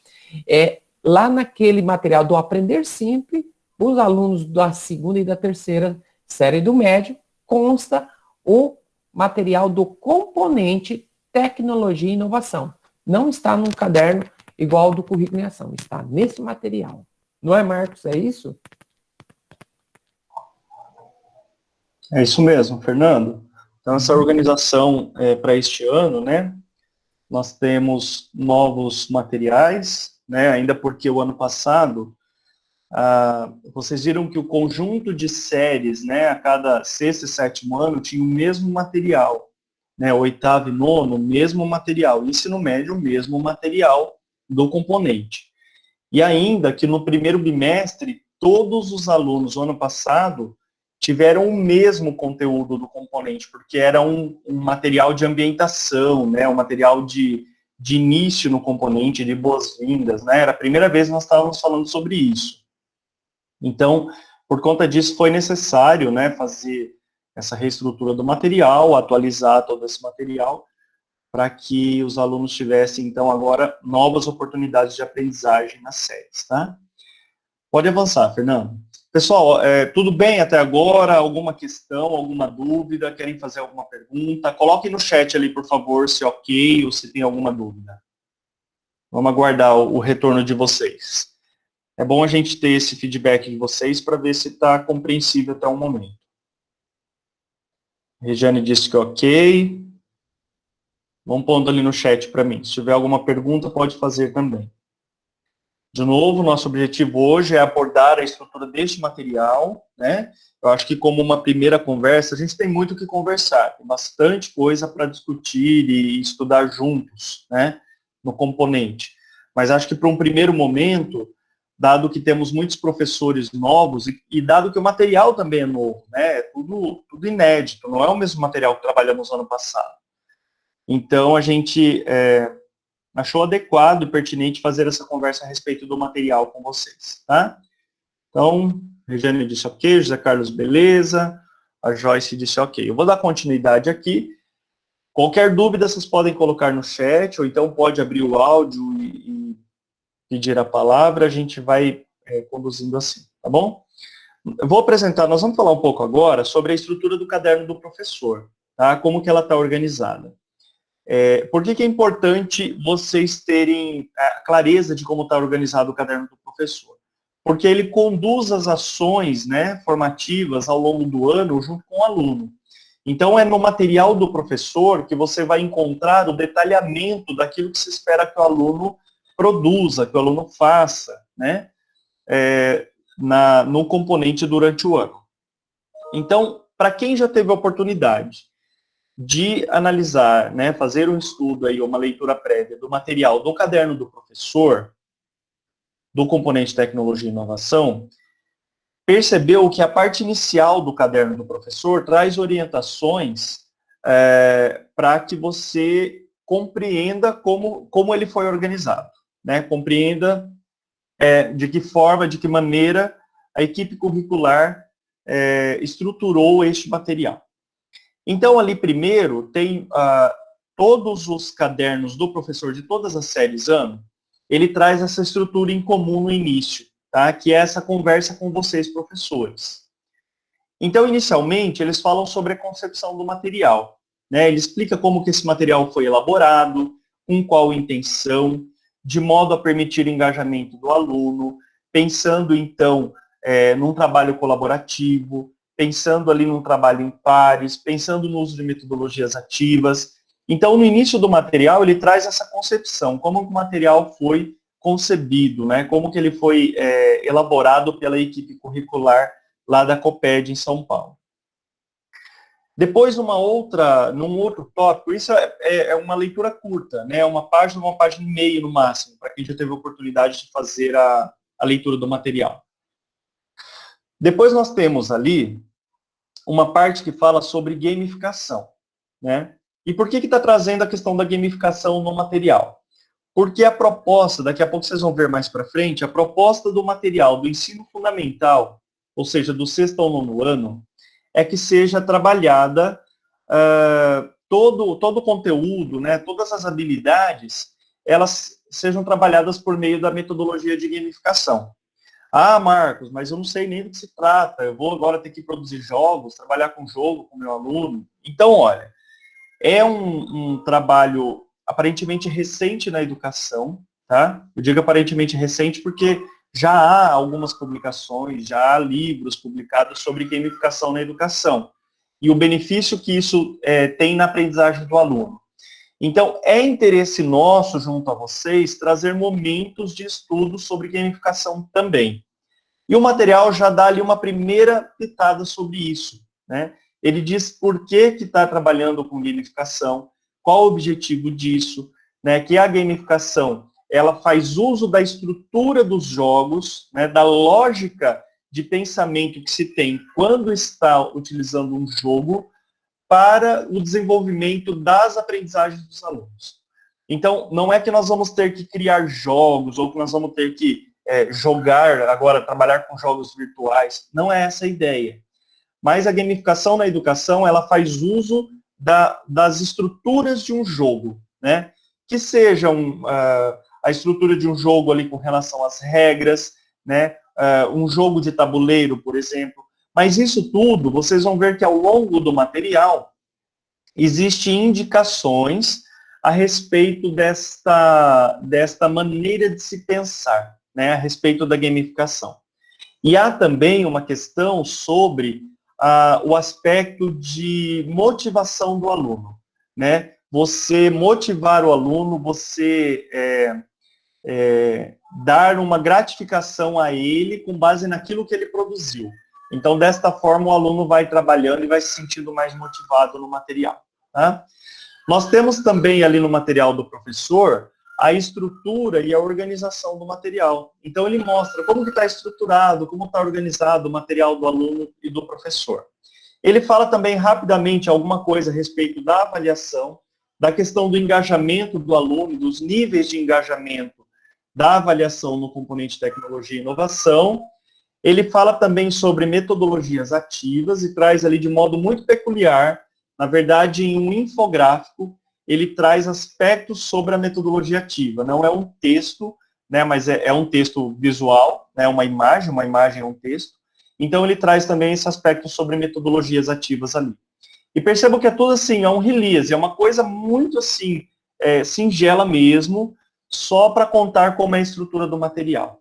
lá naquele material do Aprender Sempre, os alunos da segunda e da terceira série do médio, consta o material do componente Tecnologia e Inovação. Não está num caderno igual ao do Currículo em Ação, está nesse material. Não é, Marcos? É isso?
É isso mesmo, Fernando. Então, essa organização para este ano, né? Nós temos novos materiais, né? Ainda porque o ano passado, vocês viram que o conjunto de séries, né? A cada sexto e sétimo ano tinha o mesmo material, né? Oitavo e nono, o mesmo material. Ensino médio, o mesmo material do componente. E ainda que no primeiro bimestre, todos os alunos, no ano passado, tiveram o mesmo conteúdo do componente, porque era um material de ambientação, né, um material de início no componente, de boas-vindas, né, era a primeira vez que nós estávamos falando sobre isso. Então, por conta disso, foi necessário, né, fazer essa reestrutura do material, atualizar todo esse material, para que os alunos tivessem, então, agora, novas oportunidades de aprendizagem nas séries, tá? Pode avançar, Fernando. Pessoal, tudo bem até agora? Alguma questão, alguma dúvida? Querem fazer alguma pergunta? Coloquem no chat ali, por favor, se ok ou se tem alguma dúvida. Vamos aguardar o retorno de vocês. É bom a gente ter esse feedback de vocês para ver se está compreensível até o momento. Regiane disse que ok. Vamos pondo ali no chat para mim. Se tiver alguma pergunta, pode fazer também. De novo, nosso objetivo hoje é abordar a estrutura deste material, né? Eu acho que como uma primeira conversa, a gente tem muito o que conversar, tem bastante coisa para discutir e estudar juntos, né? No componente. Mas acho que para um primeiro momento, dado que temos muitos professores novos e dado que o material também é novo, né? Tudo inédito, não é o mesmo material que trabalhamos no ano passado. Então, a gente achou adequado e pertinente fazer essa conversa a respeito do material com vocês, tá? Então, Regiane disse ok, José Carlos, beleza, a Joyce disse ok. Eu vou dar continuidade aqui. Qualquer dúvida, vocês podem colocar no chat, ou então pode abrir o áudio e pedir a palavra, a gente vai conduzindo assim, tá bom? Eu vou apresentar, nós vamos falar um pouco agora sobre a estrutura do caderno do professor, tá? Como que ela está organizada. Por que é importante vocês terem a clareza de como está organizado o caderno do professor? Porque ele conduz as ações, né, formativas ao longo do ano junto com o aluno. Então, é no material do professor que você vai encontrar o detalhamento daquilo que se espera que o aluno produza, que o aluno faça, né, no componente durante o ano. Então, para quem já teve a oportunidade de analisar, né, fazer um estudo aí, uma leitura prévia do material do caderno do professor, do componente tecnologia e inovação, percebeu que a parte inicial do caderno do professor traz orientações para que você compreenda como ele foi organizado, né? Compreenda de que forma, de que maneira a equipe curricular estruturou este material. Então, ali primeiro, tem todos os cadernos do professor de todas as séries ano, ele traz essa estrutura em comum no início, tá? Que é essa conversa com vocês, professores. Então, inicialmente, eles falam sobre a concepção do material, né? Ele explica como que esse material foi elaborado, com qual intenção, de modo a permitir o engajamento do aluno, pensando, então, num trabalho colaborativo, pensando ali num trabalho em pares, pensando no uso de metodologias ativas. Então, no início do material, ele traz essa concepção, como o material foi concebido, né? Como que ele foi elaborado pela equipe curricular lá da COPED em São Paulo. Depois, num outro tópico, isso é uma leitura curta, né? Uma página e meia no máximo, para quem já teve a oportunidade de fazer a leitura do material. Depois nós temos ali uma parte que fala sobre gamificação, né? E por que está trazendo a questão da gamificação no material? Porque a proposta, daqui a pouco vocês vão ver mais para frente, a proposta do material do ensino fundamental, ou seja, do 6º ao 9º ano, é que seja trabalhada todo o conteúdo, né, todas as habilidades, elas sejam trabalhadas por meio da metodologia de gamificação. Ah, Marcos, mas eu não sei nem do que se trata, eu vou agora ter que produzir jogos, trabalhar com jogo com o meu aluno. Então, olha, é um trabalho aparentemente recente na educação, tá? Eu digo aparentemente recente porque já há algumas publicações, já há livros publicados sobre gamificação na educação e o benefício que isso tem na aprendizagem do aluno. Então, é interesse nosso, junto a vocês, trazer momentos de estudo sobre gamificação também. E o material já dá ali uma primeira pitada sobre isso, né? Ele diz por que está trabalhando com gamificação, qual o objetivo disso, né? Que a gamificação, ela faz uso da estrutura dos jogos, né? Da lógica de pensamento que se tem quando está utilizando um jogo para o desenvolvimento das aprendizagens dos alunos. Então, não é que nós vamos ter que criar jogos, ou que nós vamos ter que jogar, agora, trabalhar com jogos virtuais. Não é essa a ideia. Mas a gamificação na educação, ela faz uso das estruturas de um jogo, né? Que sejam a estrutura de um jogo ali com relação às regras, né? Um jogo de tabuleiro, por exemplo. Mas isso tudo, vocês vão ver que ao longo do material, existem indicações a respeito desta maneira de se pensar, né? A respeito da gamificação. E há também uma questão sobre o aspecto de motivação do aluno, né? Você motivar o aluno, você dar uma gratificação a ele com base naquilo que ele produziu. Então, desta forma, o aluno vai trabalhando e vai se sentindo mais motivado no material. Tá? Nós temos também ali no material do professor a estrutura e a organização do material. Então, ele mostra como que está estruturado, como está organizado o material do aluno e do professor. Ele fala também rapidamente alguma coisa a respeito da avaliação, da questão do engajamento do aluno, dos níveis de engajamento da avaliação no componente tecnologia e inovação. Ele fala também sobre metodologias ativas e traz ali de modo muito peculiar, na verdade, em um infográfico, ele traz aspectos sobre a metodologia ativa. Não é um texto, né, mas é um texto visual, né, uma imagem é um texto. Então, ele traz também esse aspecto sobre metodologias ativas ali. E percebam que é tudo assim, é um release, é uma coisa muito assim, singela mesmo, só para contar como é a estrutura do material.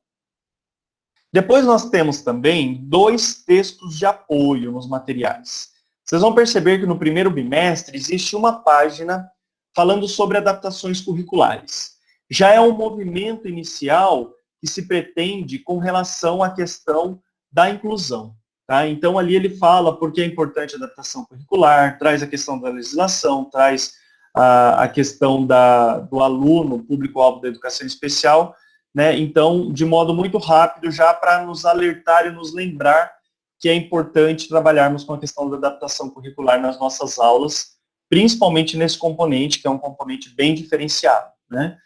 Depois nós temos também 2 textos de apoio nos materiais. Vocês vão perceber que no primeiro bimestre existe uma página falando sobre adaptações curriculares. já é um movimento inicial que se pretende com relação à questão da inclusão. Tá? Então, ali ele fala porque é importante a adaptação curricular, traz a questão da legislação, traz a questão do aluno, público-alvo da educação especial, né? Então, de modo muito rápido, já para nos alertar e nos lembrar que é importante trabalharmos com a questão da adaptação curricular nas nossas aulas, principalmente nesse componente, que é um componente bem diferenciado, né?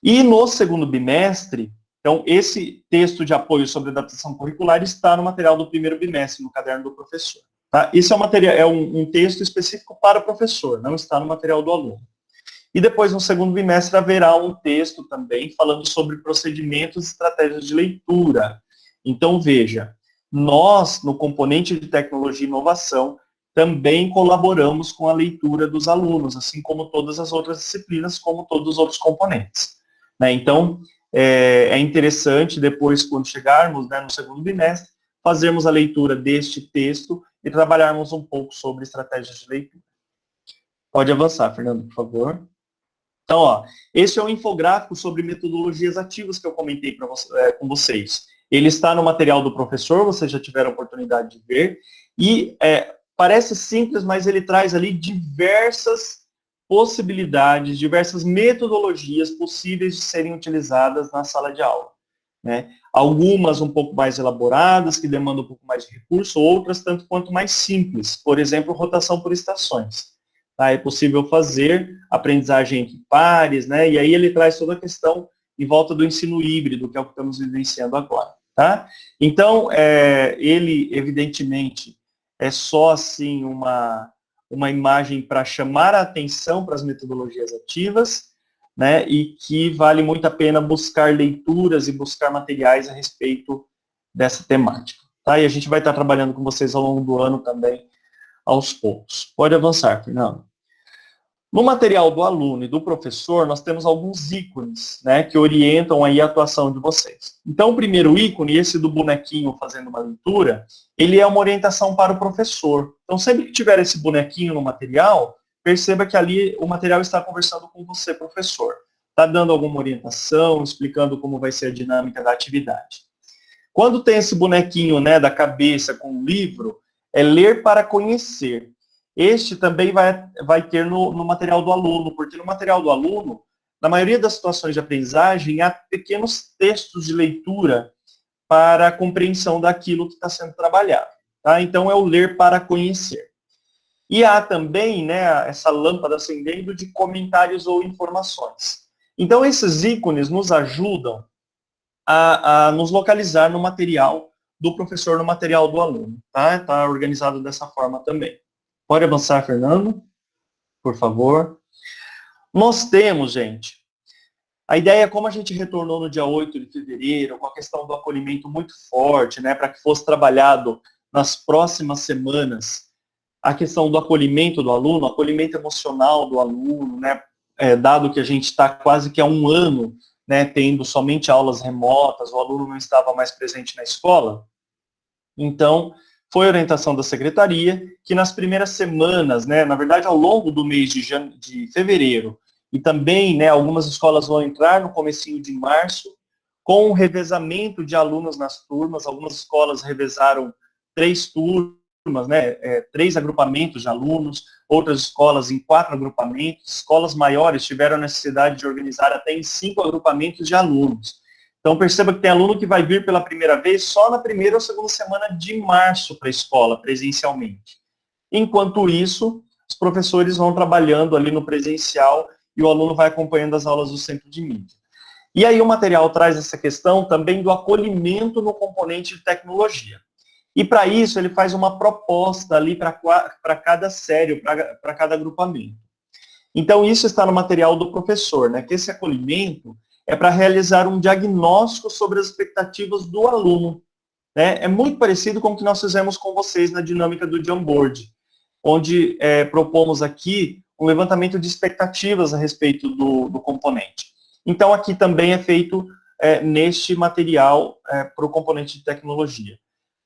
E no segundo bimestre, então, esse texto de apoio sobre adaptação curricular está no material do primeiro bimestre, no caderno do professor. Tá? Esse é um texto específico para o professor, não está no material do aluno. E depois, no segundo bimestre, haverá um texto também falando sobre procedimentos e estratégias de leitura. Então, veja, nós, no componente de tecnologia e inovação, também colaboramos com a leitura dos alunos, assim como todas as outras disciplinas, como todos os outros componentes. Né? Então, é interessante, depois, quando chegarmos, né, no segundo bimestre, fazermos a leitura deste texto e trabalharmos um pouco sobre estratégias de leitura. Pode avançar, Fernando, por favor. Então, ó, esse é um infográfico sobre metodologias ativas que eu comentei com vocês. Ele está no material do professor, vocês já tiveram a oportunidade de ver, e parece simples, mas ele traz ali diversas possibilidades, diversas metodologias possíveis de serem utilizadas na sala de aula. Né? Algumas um pouco mais elaboradas, que demandam um pouco mais de recurso, outras tanto quanto mais simples. Por exemplo, rotação por estações. Tá? É possível fazer aprendizagem entre pares, né? E aí ele traz toda a questão em volta do ensino híbrido, que é o que estamos vivenciando agora. Tá? Então, ele, evidentemente, é só assim uma imagem para chamar a atenção para as metodologias ativas, né, e que vale muito a pena buscar leituras e buscar materiais a respeito dessa temática. Tá? E a gente vai estar trabalhando com vocês ao longo do ano também, aos poucos. Pode avançar, Fernando. No material do aluno e do professor, nós temos alguns ícones, né, que orientam aí a atuação de vocês. Então, o primeiro ícone, esse do bonequinho fazendo uma leitura, ele é uma orientação para o professor. Então, sempre que tiver esse bonequinho no material, perceba que ali o material está conversando com você, professor. Está dando alguma orientação, explicando como vai ser a dinâmica da atividade. Quando tem esse bonequinho, né, da cabeça com o livro, é ler para conhecer. Este também vai ter no material do aluno, porque no material do aluno, na maioria das situações de aprendizagem, há pequenos textos de leitura para a compreensão daquilo que está sendo trabalhado. Tá? Então, é o ler para conhecer. E há também, né, essa lâmpada acendendo de comentários ou informações. Então, esses ícones nos ajudam a nos localizar no material do professor, no material do aluno. Tá? Está organizado dessa forma também. Pode avançar, Fernando, por favor. Nós temos, gente, a ideia é como a gente retornou no dia 8 de fevereiro, com a questão do acolhimento muito forte, né, para que fosse trabalhado nas próximas semanas a questão do acolhimento do aluno, acolhimento emocional do aluno, né, dado que a gente está quase que há um ano, né, tendo somente aulas remotas, o aluno não estava mais presente na escola. Então, foi orientação da secretaria que nas primeiras semanas, né, na verdade ao longo do mês de fevereiro, e também, né, algumas escolas vão entrar no comecinho de março, com o revezamento de alunos nas turmas, algumas escolas revezaram 3 turmas, né, 3 agrupamentos de alunos, outras escolas em 4 agrupamentos, escolas maiores tiveram a necessidade de organizar até em 5 agrupamentos de alunos. Então, perceba que tem aluno que vai vir pela primeira vez só na primeira ou segunda semana de março para a escola, presencialmente. Enquanto isso, os professores vão trabalhando ali no presencial e o aluno vai acompanhando as aulas do centro de mídia. E aí o material traz essa questão também do acolhimento no componente de tecnologia. E para isso, ele faz uma proposta ali para cada série, para cada agrupamento. Então, isso está no material do professor, né? Que esse acolhimento é para realizar um diagnóstico sobre as expectativas do aluno. Né? É muito parecido com o que nós fizemos com vocês na dinâmica do Jamboard, onde propomos aqui um levantamento de expectativas a respeito do componente. Então, aqui também é feito neste material para o componente de tecnologia.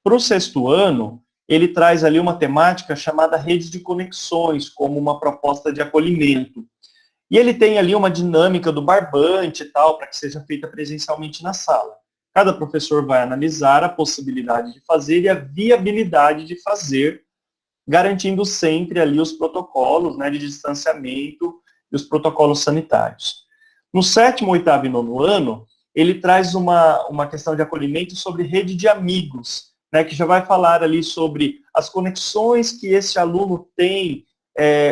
Para o 6º ano, ele traz ali uma temática chamada rede de conexões, como uma proposta de acolhimento. E ele tem ali uma dinâmica do barbante e tal, para que seja feita presencialmente na sala. Cada professor vai analisar a possibilidade de fazer e a viabilidade de fazer, garantindo sempre ali os protocolos, né, de distanciamento e os protocolos sanitários. No 7º, 8º e 9º ano, ele traz uma questão de acolhimento sobre rede de amigos, né, que já vai falar ali sobre as conexões que esse aluno tem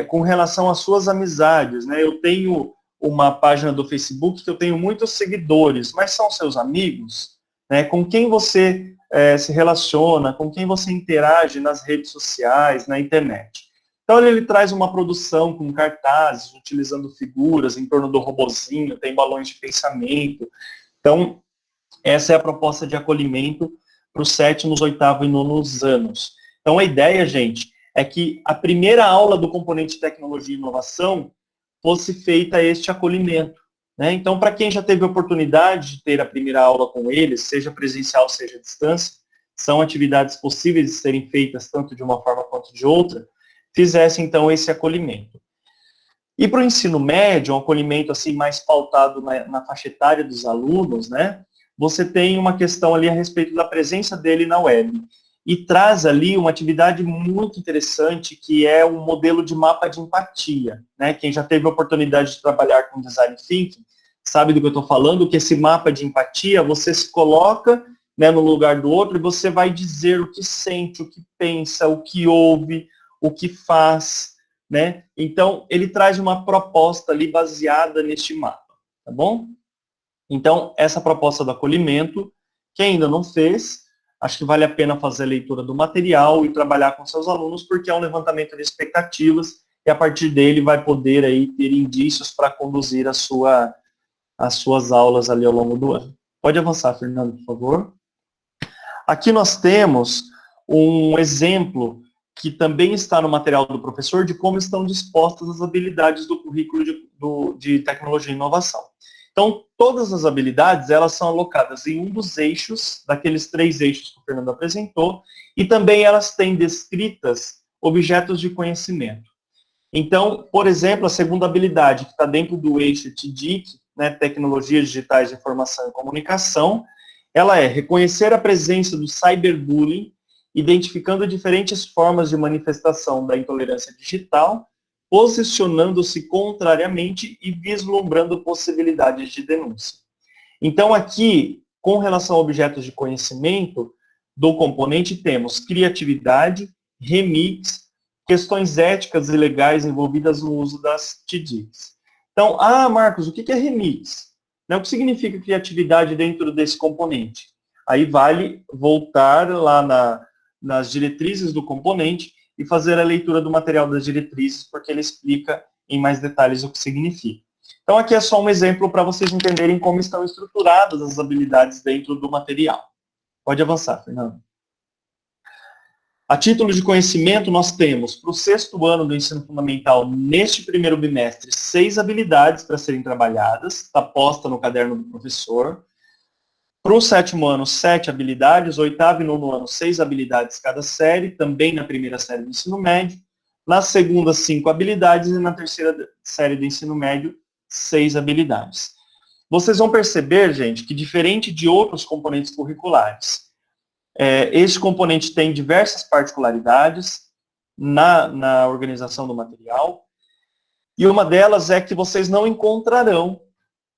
com relação às suas amizades. Né? Eu tenho uma página do Facebook que eu tenho muitos seguidores, mas são seus amigos? Né? Com quem você se relaciona, com quem você interage nas redes sociais, na internet. Então ele traz uma produção com cartazes, utilizando figuras em torno do robozinho, tem balões de pensamento. Então, essa é a proposta de acolhimento para os 7º, 8º e 9º anos. Então, a ideia, gente, é que a primeira aula do componente tecnologia e inovação fosse feita este acolhimento. Né? Então, para quem já teve a oportunidade de ter a primeira aula com eles, seja presencial, seja à distância, são atividades possíveis de serem feitas tanto de uma forma quanto de outra, fizesse, então, esse acolhimento. E para o ensino médio, um acolhimento assim, mais pautado na faixa etária dos alunos, né, você tem uma questão ali a respeito da presença dele na web. E traz ali uma atividade muito interessante, que é um modelo de mapa de empatia. Né? Quem já teve a oportunidade de trabalhar com Design Thinking sabe do que eu estou falando, que esse mapa de empatia, você se coloca, né, no lugar do outro e você vai dizer o que sente, o que pensa, o que ouve, o que faz, né? Então, ele traz uma proposta ali baseada neste mapa, tá bom? Então, essa proposta do acolhimento, quem ainda não fez, acho que vale a pena fazer a leitura do material e trabalhar com seus alunos, porque é um levantamento de expectativas e a partir dele vai poder aí ter indícios para conduzir as suas aulas ali ao longo do ano. Pode avançar, Fernando, por favor. Aqui nós temos um exemplo que também está no material do professor, de como estão dispostas as habilidades do currículo de tecnologia e inovação. Então, todas as habilidades, elas são alocadas em um dos eixos, daqueles 3 eixos que o Fernando apresentou, e também elas têm descritas objetos de conhecimento. Então, por exemplo, a segunda habilidade, que está dentro do eixo TDIC, né, Tecnologias Digitais de Informação e Comunicação, ela é reconhecer a presença do cyberbullying, identificando diferentes formas de manifestação da intolerância digital, posicionando-se contrariamente e vislumbrando possibilidades de denúncia. Então, aqui, com relação a objetos de conhecimento do componente, temos criatividade, remix, questões éticas e legais envolvidas no uso das TDICs. Então, Marcos, o que é remix? O que significa criatividade dentro desse componente? Aí vale voltar lá nas diretrizes do componente e fazer a leitura do material das diretrizes, porque ele explica em mais detalhes o que significa. Então, aqui é só um exemplo para vocês entenderem como estão estruturadas as habilidades dentro do material. Pode avançar, Fernando. A título de conhecimento, nós temos, para o 6º ano do ensino fundamental, neste primeiro bimestre, 6 habilidades para serem trabalhadas, está posta no caderno do professor. Para o 7º ano, 7 habilidades, 8º e 9º ano, 6 habilidades cada série, também na primeira série do ensino médio. Na segunda, 5 habilidades e na terceira série do ensino médio, 6 habilidades. Vocês vão perceber, gente, que diferente de outros componentes curriculares, este componente tem diversas particularidades na organização do material, e uma delas é que vocês não encontrarão,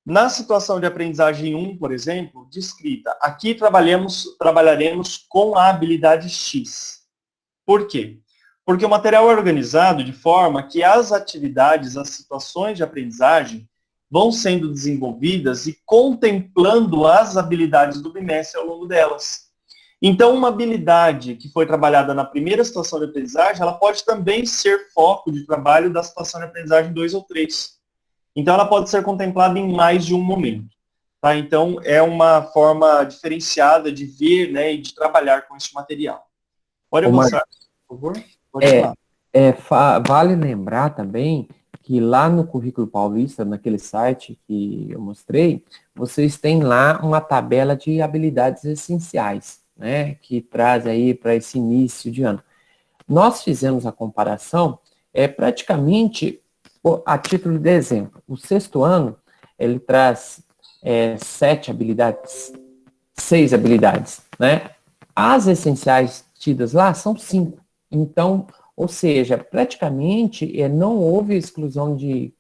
na situação de aprendizagem 1, por exemplo, descrita, aqui trabalharemos com a habilidade X. Por quê? Porque o material é organizado de forma que as atividades, as situações de aprendizagem vão sendo desenvolvidas e contemplando as habilidades do bimestre ao longo delas. Então, uma habilidade que foi trabalhada na primeira situação de aprendizagem, ela pode também ser foco de trabalho da situação de aprendizagem 2 ou 3. Então, ela pode ser contemplada em mais de um momento. Tá? Então, é uma forma diferenciada de ver, né, e de trabalhar com esse material. Pode avançar, por favor? Pode falar.
Vale lembrar também que lá no Currículo Paulista, naquele site que eu mostrei, vocês têm lá uma tabela de habilidades essenciais, né, que traz aí para esse início de ano. Nós fizemos a comparação, praticamente A título de exemplo, o sexto ano, ele traz 7 habilidades, 6 habilidades, né? As essenciais tidas lá são 5. Então, ou seja, praticamente não houve exclusão de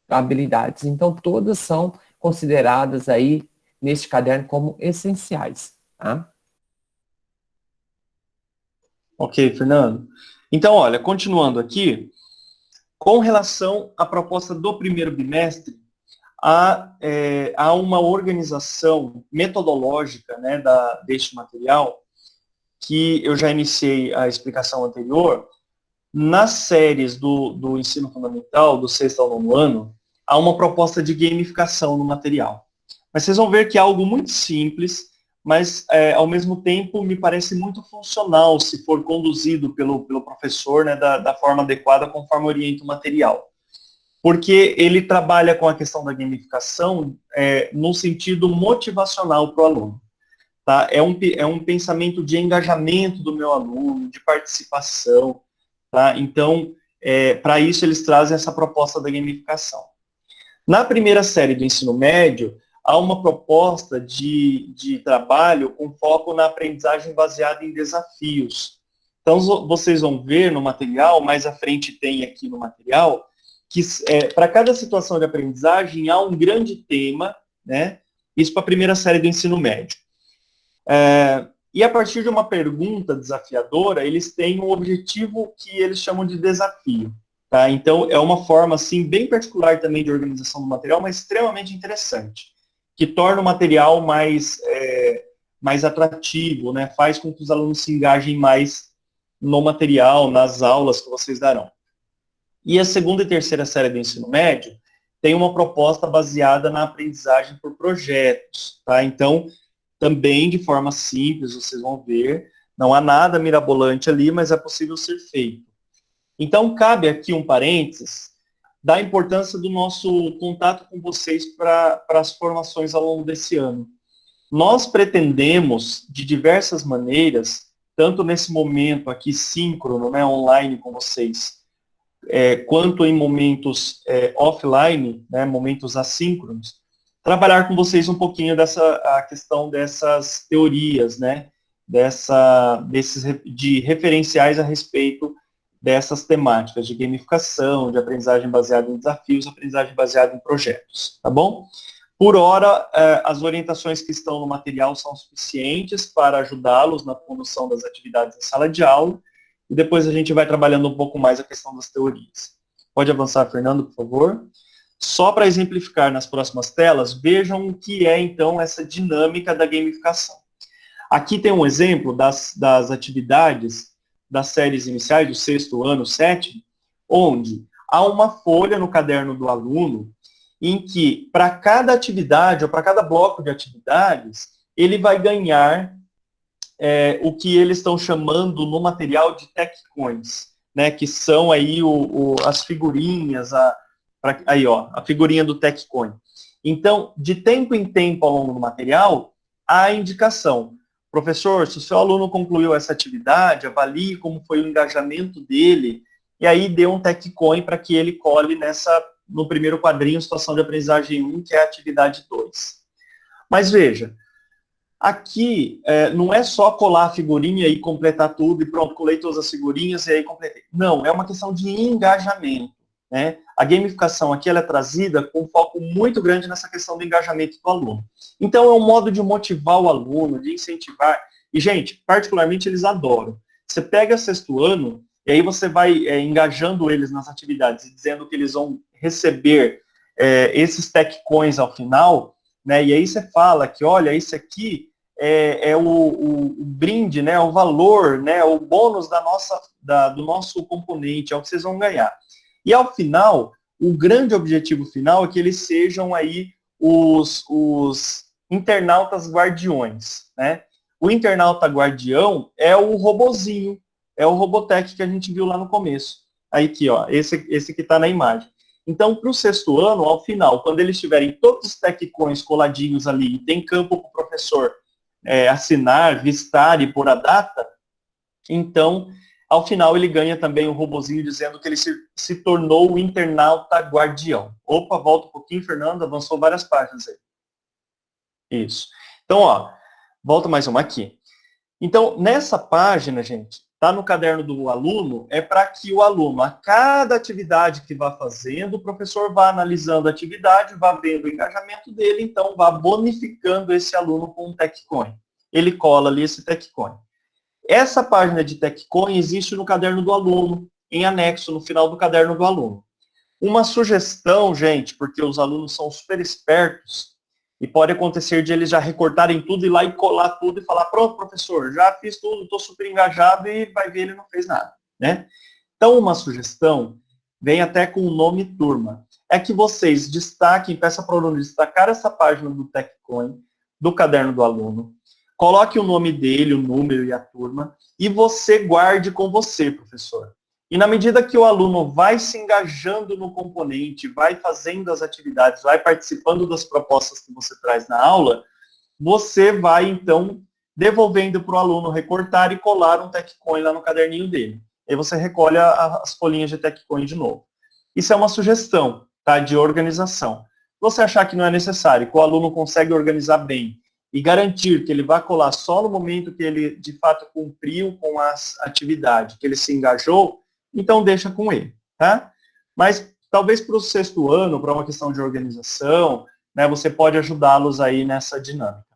habilidades. Então, todas são consideradas aí neste caderno como essenciais, tá?
Ok, Fernando. Então, olha, continuando aqui, com relação à proposta do primeiro bimestre, há uma organização metodológica, né, deste material, que eu já iniciei a explicação anterior. Nas séries do ensino fundamental, do sexto ao nono ano, há uma proposta de gamificação no material. Mas vocês vão ver que é algo muito simples, mas ao mesmo tempo me parece muito funcional se for conduzido pelo professor, né, da forma adequada, conforme orienta o material. Porque ele trabalha com a questão da gamificação num sentido motivacional para o aluno. Tá? É um pensamento de engajamento do meu aluno, de participação. Tá? Então, para isso eles trazem essa proposta da gamificação. Na primeira série do ensino médio, há uma proposta de trabalho com foco na aprendizagem baseada em desafios. Então, vocês vão ver no material, mais à frente tem aqui no material, que para cada situação de aprendizagem há um grande tema, né? Isso para a primeira série do ensino médio. E a partir de uma pergunta desafiadora, eles têm um objetivo que eles chamam de desafio. Tá? Então, é uma forma, assim, bem particular também de organização do material, mas extremamente interessante, que torna o material mais atrativo, né? Faz com que os alunos se engajem mais no material, nas aulas que vocês darão. E a segunda e terceira série do ensino médio tem uma proposta baseada na aprendizagem por projetos. Tá? Então, também de forma simples, vocês vão ver, não há nada mirabolante ali, mas é possível ser feito. Então, cabe aqui um parênteses da importância do nosso contato com vocês para as formações ao longo desse ano. Nós pretendemos, de diversas maneiras, tanto nesse momento aqui síncrono, né, online com vocês, quanto em momentos offline, né, momentos assíncronos, trabalhar com vocês um pouquinho a questão dessas teorias, né, de referenciais a respeito dessas temáticas de gamificação, de aprendizagem baseada em desafios, aprendizagem baseada em projetos, tá bom? Por hora, as orientações que estão no material são suficientes para ajudá-los na condução das atividades em sala de aula, e depois a gente vai trabalhando um pouco mais a questão das teorias. Pode avançar, Fernando, por favor? Só para exemplificar nas próximas telas, vejam o que é, então, essa dinâmica da gamificação. Aqui tem um exemplo das atividades das séries iniciais, do sexto ano, sétimo, onde há uma folha no caderno do aluno em que, para cada atividade, ou para cada bloco de atividades, ele vai ganhar o que eles estão chamando no material de tech coins, né, que são aí as figurinhas, aí, ó, a figurinha do tech coin. Então, de tempo em tempo ao longo do material, há a indicação. Professor, se o seu aluno concluiu essa atividade, avalie como foi o engajamento dele, e aí dê um tech coin para que ele cole no primeiro quadrinho, situação de aprendizagem 1, que é a atividade 2. Mas veja, aqui não é só colar a figurinha e completar tudo, e pronto, colei todas as figurinhas e aí completei. Não, é uma questão de engajamento. Né? A gamificação aqui ela é trazida com um foco muito grande nessa questão do engajamento do aluno. Então, é um modo de motivar o aluno, de incentivar. E, gente, particularmente, eles adoram. Você pega sexto ano, e aí você vai engajando eles nas atividades, e dizendo que eles vão receber esses tech coins ao final, né? E aí você fala que, olha, isso aqui é o brinde, né? O valor, né? O bônus do nosso componente, é o que vocês vão ganhar. E ao final, o grande objetivo final é que eles sejam aí os internautas guardiões, né? O internauta guardião é o robozinho, é o Robotech que a gente viu lá no começo. Aí aqui, ó, esse que está na imagem. Então, para o sexto ano, ao final, quando eles tiverem todos os tech coins coladinhos ali e tem campo para o professor assinar, vistar e pôr a data, então Ao final, ele ganha também um robozinho dizendo que ele se tornou o internauta guardião. Opa, volta um pouquinho, Fernando, avançou várias páginas aí. Isso. Então, ó, volta mais uma aqui. Então, nessa página, gente, tá no caderno do aluno, é para que o aluno, a cada atividade que vá fazendo, o professor vá analisando a atividade, vá vendo o engajamento dele, então vá bonificando esse aluno com um TechCoin. Ele cola ali esse TechCoin. Essa página de TechCoin existe no caderno do aluno, em anexo, no final do caderno do aluno. Uma sugestão, gente, porque os alunos são super espertos, e pode acontecer de eles já recortarem tudo, ir lá e colar tudo e falar, pronto, professor, já fiz tudo, estou super engajado, e vai ver, ele não fez nada, né? Então, uma sugestão, vem até com o nome turma, é que vocês destaquem, peça para o aluno destacar essa página do TechCoin, do caderno do aluno, coloque o nome dele, o número e a turma, e você guarde com você, professor. E na medida que o aluno vai se engajando no componente, vai fazendo as atividades, vai participando das propostas que você traz na aula, você vai, então, devolvendo para o aluno recortar e colar um TechCoin lá no caderninho dele. Aí você recolhe as folhinhas de TechCoin de novo. Isso é uma sugestão, tá, de organização. Se você achar que não é necessário, que o aluno consegue organizar bem, e garantir que ele vai colar só no momento que ele, de fato, cumpriu com a atividade, que ele se engajou, então deixa com ele, tá? Mas talvez para o 6º ano, para uma questão de organização, né, você pode ajudá-los aí nessa dinâmica.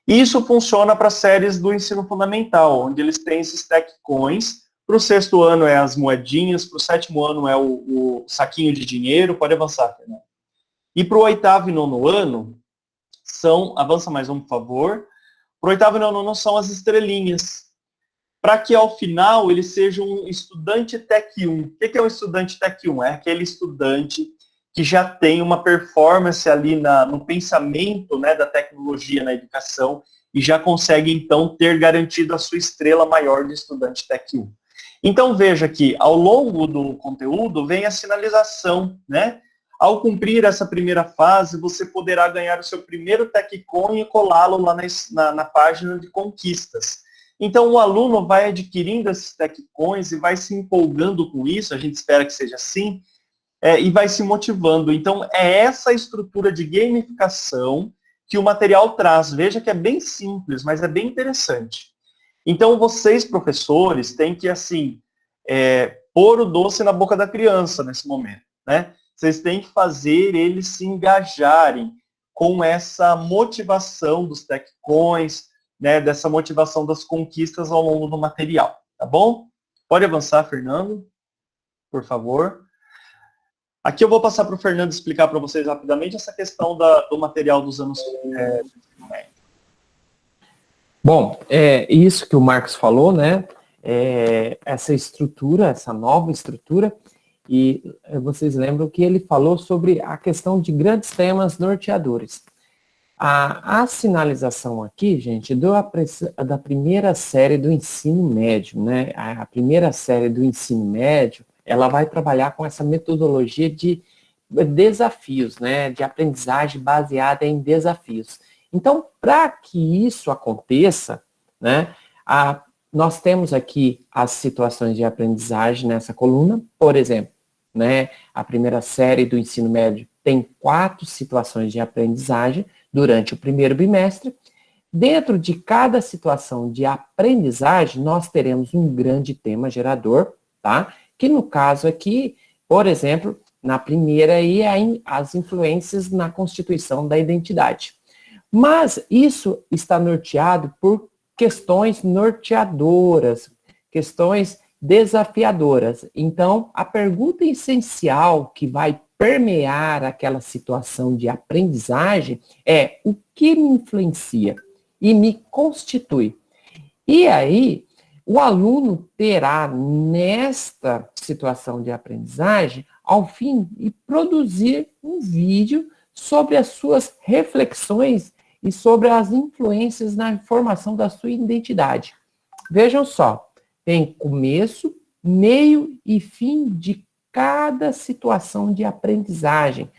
Isso funciona para séries do ensino fundamental, onde eles têm esses TechCoins. Para o 6º ano é as moedinhas, para o 7º ano é o saquinho de dinheiro, pode avançar, Fernando. E para o 8º e 9º ano, avança mais um, por favor, para o 8º e 9º ano são as estrelinhas, para que ao final ele seja um estudante Tech 1. O que é um estudante Tech 1? É aquele estudante que já tem uma performance ali no pensamento, né, da tecnologia na educação e já consegue, então, ter garantido a sua estrela maior de estudante Tech 1. Então, veja que, ao longo do conteúdo, vem a sinalização, né? Ao cumprir essa primeira fase, você poderá ganhar o seu primeiro TechCoin e colá-lo lá na página de conquistas. Então, o aluno vai adquirindo esses TechCoins e vai se empolgando com isso, a gente espera que seja assim, e vai se motivando. Então, é essa estrutura de gamificação que o material traz. Veja que é bem simples, mas é bem interessante. Então, vocês, professores, têm que, assim, pôr o doce na boca da criança nesse momento, né? Vocês têm que fazer eles se engajarem com essa motivação dos TechCoins, né, dessa motivação das conquistas ao longo do material, tá bom? Pode avançar, Fernando, por favor. Aqui eu vou passar para o Fernando explicar para vocês rapidamente essa questão do material dos anos médio.
Bom, isso que o Marcos falou, né? Essa estrutura, essa nova estrutura, e vocês lembram que ele falou sobre a questão de grandes temas norteadores. A sinalização aqui, gente, da primeira série do ensino médio, né? A primeira série do ensino médio, ela vai trabalhar com essa metodologia de desafios, né? De aprendizagem baseada em desafios. Então, para que isso aconteça, né? Nós temos aqui as situações de aprendizagem nessa coluna, por exemplo, né? A primeira série do ensino médio tem 4 situações de aprendizagem durante o primeiro bimestre. Dentro de cada situação de aprendizagem, nós teremos um grande tema gerador, tá? Que no caso aqui, por exemplo, na primeira aí as influências na constituição da identidade. Mas isso está norteado por questões norteadoras, questões desafiadoras. Então, a pergunta essencial que vai permear aquela situação de aprendizagem é: o que me influencia e me constitui? E aí, o aluno terá nesta situação de aprendizagem, ao fim, de produzir um vídeo sobre as suas reflexões e sobre as influências na formação da sua identidade. Vejam só, tem começo, meio e fim de cada situação de aprendizagem,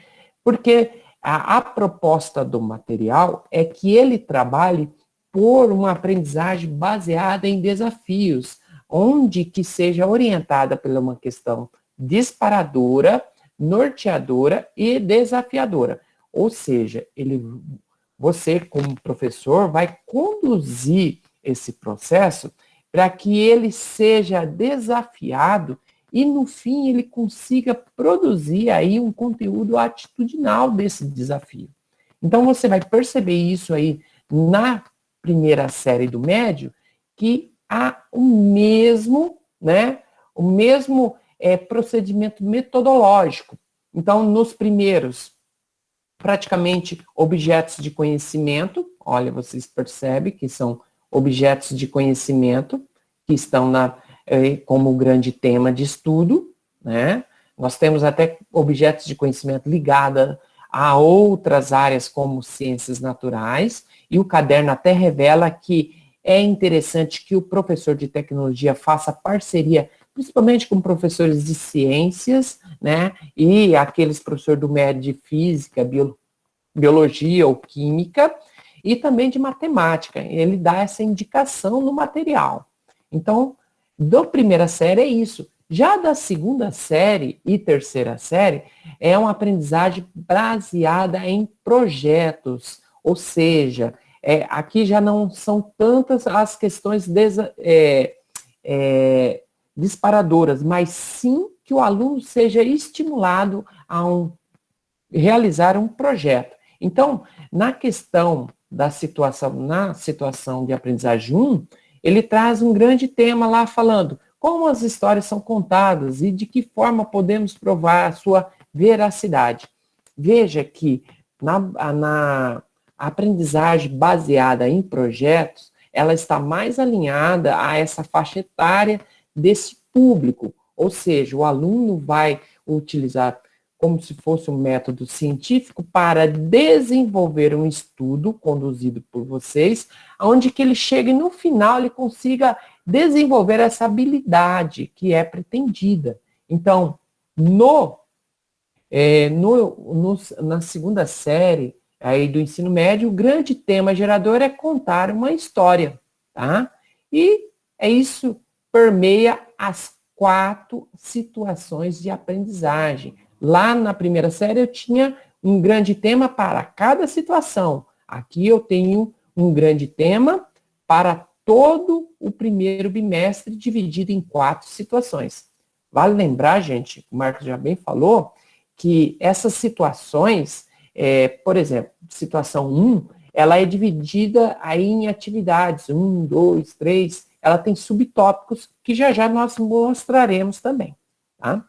porque a proposta do material é que ele trabalhe por uma aprendizagem baseada em desafios, onde que seja orientada por uma questão disparadora, norteadora e desafiadora. Ou seja, você, como professor, vai conduzir esse processo para que ele seja desafiado e, no fim, ele consiga produzir aí um conteúdo atitudinal desse desafio. Então, você vai perceber isso aí na primeira série do médio, que há o mesmo, né, procedimento metodológico. Então, nos primeiros, praticamente objetos de conhecimento, olha, vocês percebem que são objetos de conhecimento que estão como grande tema de estudo, né? Nós temos até objetos de conhecimento ligados a outras áreas como ciências naturais, e o caderno até revela que é interessante que o professor de tecnologia faça parceria, principalmente com professores de ciências, né, e aqueles professores do médio de física, biologia ou química, e também de matemática. Ele dá essa indicação no material. Então, da primeira série é isso. Já da segunda série e terceira série, é uma aprendizagem baseada em projetos, ou seja, aqui já não são tantas as questões disparadoras, mas sim que o aluno seja estimulado a realizar um projeto. Então, na situação de aprendizagem 1, ele traz um grande tema lá falando como as histórias são contadas e de que forma podemos provar a sua veracidade. Veja que na aprendizagem baseada em projetos, ela está mais alinhada a essa faixa etária desse público, ou seja, o aluno vai utilizar como se fosse um método científico para desenvolver um estudo conduzido por vocês, onde que ele chegue no final, ele consiga desenvolver essa habilidade que é pretendida. Então, na segunda série aí do ensino médio, o grande tema gerador é contar uma história, tá? E isso permeia as 4 situações de aprendizagem. Lá na primeira série eu tinha um grande tema para cada situação. Aqui eu tenho um grande tema para todo o primeiro bimestre, dividido em 4 situações. Vale lembrar, gente, o Marcos já bem falou, que essas situações, por exemplo, situação 1, ela é dividida aí em atividades, 1, 2, 3, ela tem subtópicos que já nós mostraremos também, tá?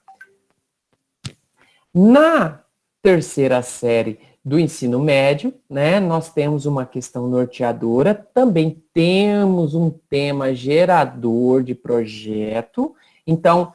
Na terceira série do ensino médio, né, nós temos uma questão norteadora, também temos um tema gerador de projeto. Então,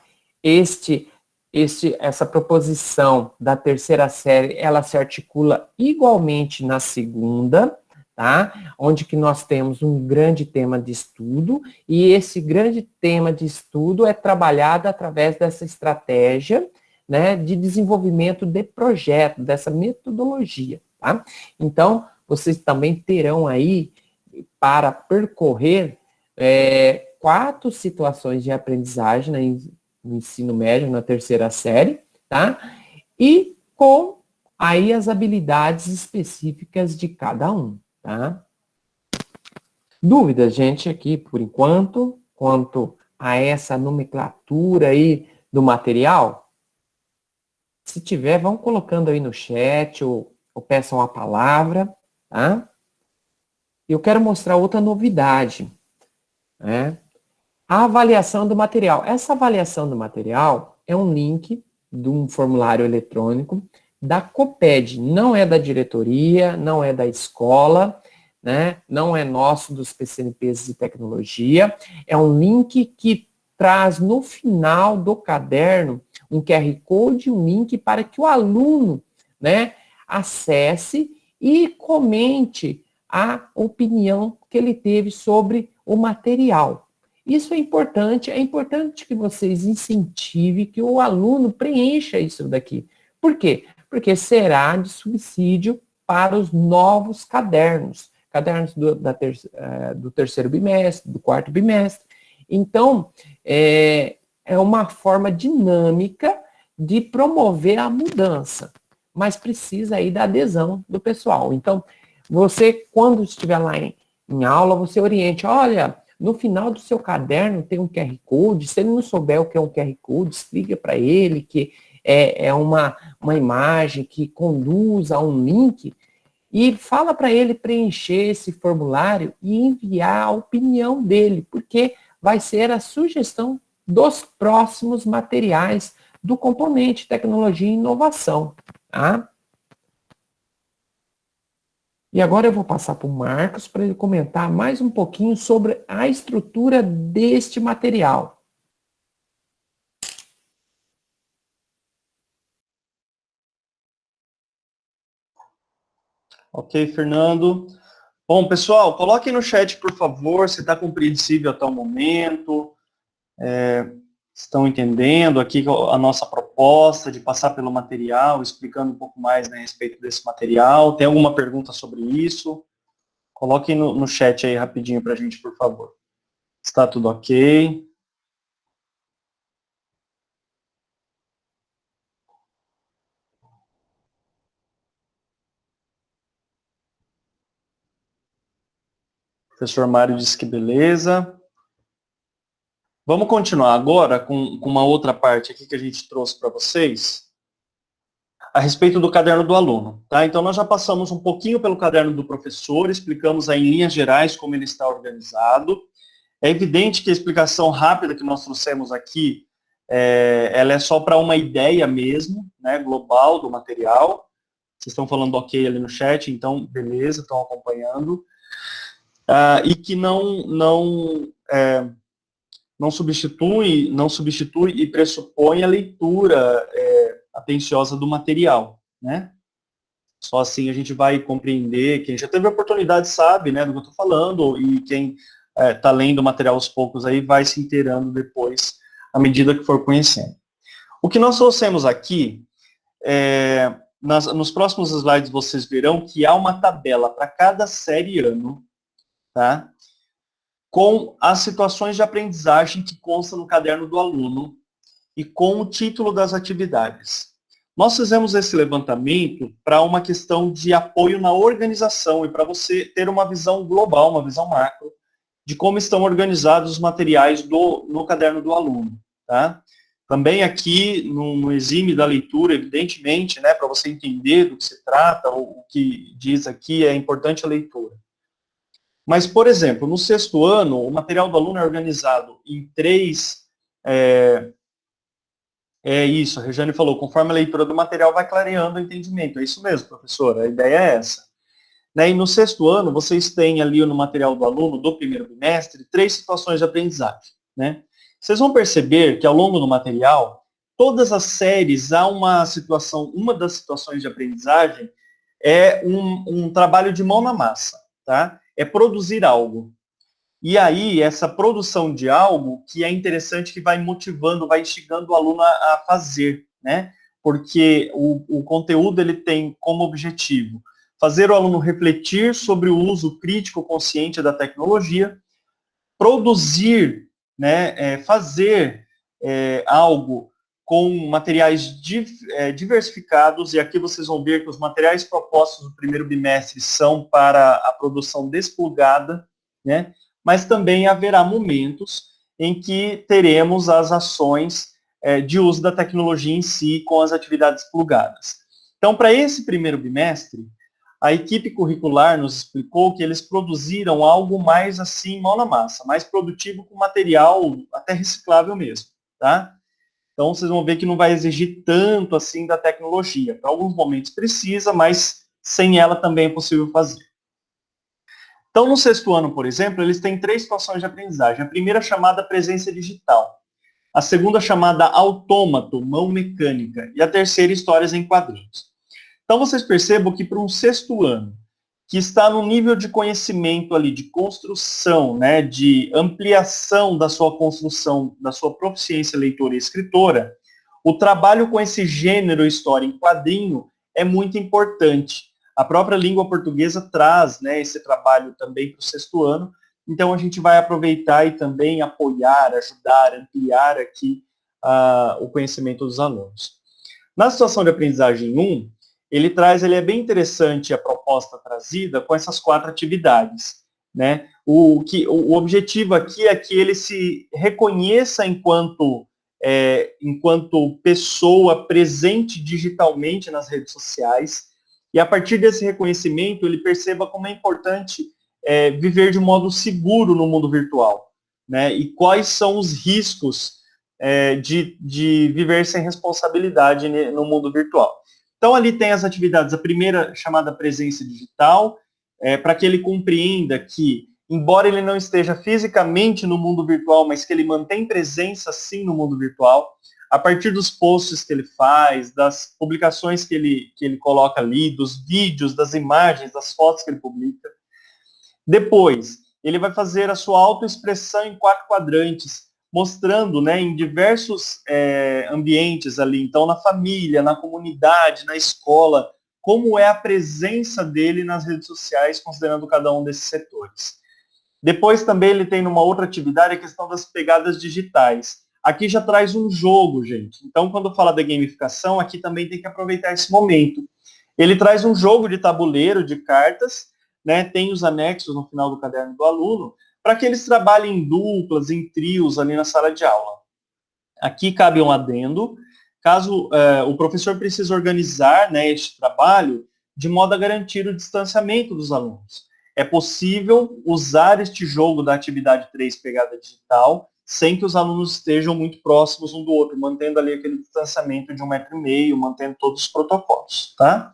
essa proposição da terceira série, ela se articula igualmente na segunda, tá? Onde que nós temos um grande tema de estudo, e esse grande tema de estudo é trabalhado através dessa estratégia, né, de desenvolvimento de projeto, dessa metodologia, tá? Então, vocês também terão aí, para percorrer, 4 situações de aprendizagem, né, no ensino médio, na terceira série, tá? E com aí as habilidades específicas de cada um, tá? Dúvidas, gente, aqui, por enquanto, quanto a essa nomenclatura aí do material? Se tiver, vão colocando aí no chat ou peçam a palavra, tá? Eu quero mostrar outra novidade, né? A avaliação do material. Essa avaliação do material é um link de um formulário eletrônico da COPED, não é da diretoria, não é da escola, né? Não é nosso dos PCNPs de tecnologia, é um link que traz no final do caderno um QR Code, um link para que o aluno, né, acesse e comente a opinião que ele teve sobre o material. Isso é importante que vocês incentivem que o aluno preencha isso daqui. Por quê? Porque será de subsídio para os novos cadernos do terceiro bimestre, do quarto bimestre. Então, é uma forma dinâmica de promover a mudança, mas precisa aí da adesão do pessoal. Então, você, quando estiver lá em aula, você oriente, olha, no final do seu caderno tem um QR Code, se ele não souber o que é um QR Code, explica para ele que é uma imagem que conduz a um link, e fala para ele preencher esse formulário e enviar a opinião dele, porque vai ser a sugestão dos próximos materiais do componente tecnologia e inovação. Tá? E agora eu vou passar para o Marcos para ele comentar mais um pouquinho sobre a estrutura deste material.
Ok, Fernando. Bom, pessoal, coloquem no chat, por favor, se está compreensível até o momento. Estão entendendo aqui a nossa proposta de passar pelo material, explicando um pouco mais, né, a respeito desse material. Tem alguma pergunta sobre isso? Coloquem no chat aí rapidinho para a gente, por favor. Está tudo ok? O professor Mário disse que beleza. Vamos continuar agora com uma outra parte aqui que a gente trouxe para vocês, a respeito do caderno do aluno. Tá? Então, nós já passamos um pouquinho pelo caderno do professor, explicamos aí em linhas gerais como ele está organizado. É evidente que a explicação rápida que nós trouxemos aqui, ela é só para uma ideia mesmo, né, global do material. Vocês estão falando ok ali no chat, então, beleza, estão acompanhando. E que não substitui e pressupõe a leitura atenciosa do material, né? Só assim a gente vai compreender, quem já teve a oportunidade sabe, né, do que eu estou falando, e quem está lendo o material aos poucos aí vai se inteirando depois, à medida que for conhecendo. O que nós trouxemos aqui, nos próximos slides vocês verão que há uma tabela para cada série e ano, tá? Com as situações de aprendizagem que constam no caderno do aluno e com o título das atividades. Nós fizemos esse levantamento para uma questão de apoio na organização e para você ter uma visão global, uma visão macro, de como estão organizados os materiais no caderno do aluno. Tá? Também aqui, no exime da leitura, evidentemente, né, para você entender do que se trata, o que diz aqui, é importante a leitura. Mas, por exemplo, no sexto ano, o material do aluno é organizado em três... isso, a Regiane falou, conforme a leitura do material vai clareando o entendimento. É isso mesmo, professora, a ideia é essa. Né? E no sexto ano, vocês têm ali no material do aluno, do primeiro bimestre, 3 situações de aprendizagem. Né? Vocês vão perceber que ao longo do material, todas as séries, há uma das situações de aprendizagem é um trabalho de mão na massa. Tá? É produzir algo. E aí, essa produção de algo que é interessante, que vai motivando, vai instigando o aluno a fazer, né? Porque o conteúdo ele tem como objetivo fazer o aluno refletir sobre o uso crítico consciente da tecnologia, produzir, né, fazer algo com materiais diversificados, e aqui vocês vão ver que os materiais propostos no primeiro bimestre são para a produção desplugada, né? Mas também haverá momentos em que teremos as ações de uso da tecnologia em si com as atividades plugadas. Então, para esse primeiro bimestre, a equipe curricular nos explicou que eles produziram algo mais assim, mão na massa, mais produtivo com material até reciclável mesmo, tá? Então, vocês vão ver que não vai exigir tanto assim da tecnologia. Para alguns momentos precisa, mas sem ela também é possível fazer. Então, no sexto ano, por exemplo, eles têm 3 situações de aprendizagem. A primeira chamada presença digital. A segunda chamada autômato, mão mecânica. E a terceira, histórias em quadrinhos. Então, vocês percebam que para um sexto ano, que está no nível de conhecimento ali, de construção, né, de ampliação da sua construção, da sua proficiência leitora e escritora, o trabalho com esse gênero história em quadrinho é muito importante. A própria língua portuguesa traz, né, esse trabalho também para o sexto ano, então a gente vai aproveitar e também apoiar, ajudar, ampliar aqui o conhecimento dos alunos. Na situação de aprendizagem 1, ele é bem interessante a proposta trazida com essas 4 atividades, né? O objetivo aqui é que ele se reconheça enquanto pessoa presente digitalmente nas redes sociais, e a partir desse reconhecimento ele perceba como é importante viver de modo seguro no mundo virtual, né? E quais são os riscos de viver sem responsabilidade no mundo virtual. Então, ali tem as atividades, a primeira chamada presença digital, para que ele compreenda que, embora ele não esteja fisicamente no mundo virtual, mas que ele mantém presença, sim, no mundo virtual, a partir dos posts que ele faz, das publicações que ele coloca ali, dos vídeos, das imagens, das fotos que ele publica. Depois, ele vai fazer a sua autoexpressão em 4 quadrantes, mostrando, né, em diversos ambientes ali, então na família, na comunidade, na escola, como é a presença dele nas redes sociais, considerando cada um desses setores. Depois também ele tem numa outra atividade a questão das pegadas digitais. Aqui já traz um jogo, gente. Então, quando fala da gamificação, aqui também tem que aproveitar esse momento. Ele traz um jogo de tabuleiro, de cartas, né, tem os anexos no final do caderno do aluno, para que eles trabalhem em duplas, em trios ali na sala de aula. Aqui cabe um adendo, caso o professor precise organizar, né, este trabalho de modo a garantir o distanciamento dos alunos. É possível usar este jogo da atividade 3, pegada digital, sem que os alunos estejam muito próximos um do outro, mantendo ali aquele distanciamento de 1,5 m, mantendo todos os protocolos, tá?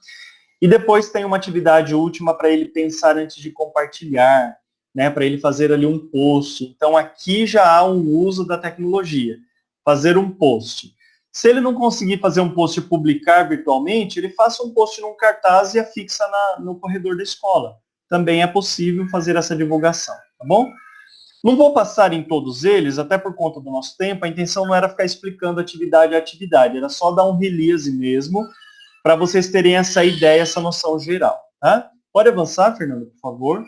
E depois tem uma atividade última para ele pensar antes de compartilhar, né, para ele fazer ali um post. Então, aqui já há um uso da tecnologia. Fazer um post. Se ele não conseguir fazer um post e publicar virtualmente, ele faça um post num cartaz e afixa no corredor da escola. Também é possível fazer essa divulgação, tá bom? Não vou passar em todos eles, até por conta do nosso tempo. A intenção não era ficar explicando atividade a atividade, era só dar um release mesmo, para vocês terem essa ideia, essa noção geral, tá? Pode avançar, Fernando, por favor.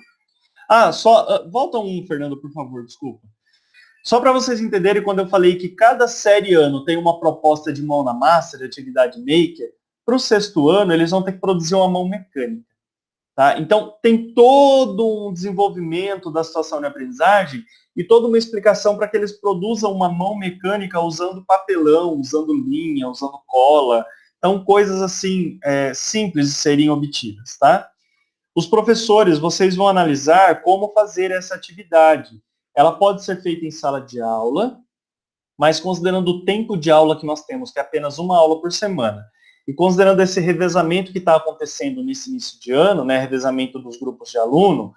Volta Fernando, por favor, desculpa. Só para vocês entenderem, quando eu falei que cada série ano tem uma proposta de mão na massa, de atividade maker, para o 6º ano eles vão ter que produzir uma mão mecânica. Tá? Então, tem todo um desenvolvimento da situação de aprendizagem e toda uma explicação para que eles produzam uma mão mecânica usando papelão, usando linha, usando cola. Então, coisas assim, simples de serem obtidas, tá? Os professores, vocês vão analisar como fazer essa atividade. Ela pode ser feita em sala de aula, mas considerando o tempo de aula que nós temos, que é apenas uma aula por semana, e considerando esse revezamento que está acontecendo nesse início de ano, né, revezamento dos grupos de aluno,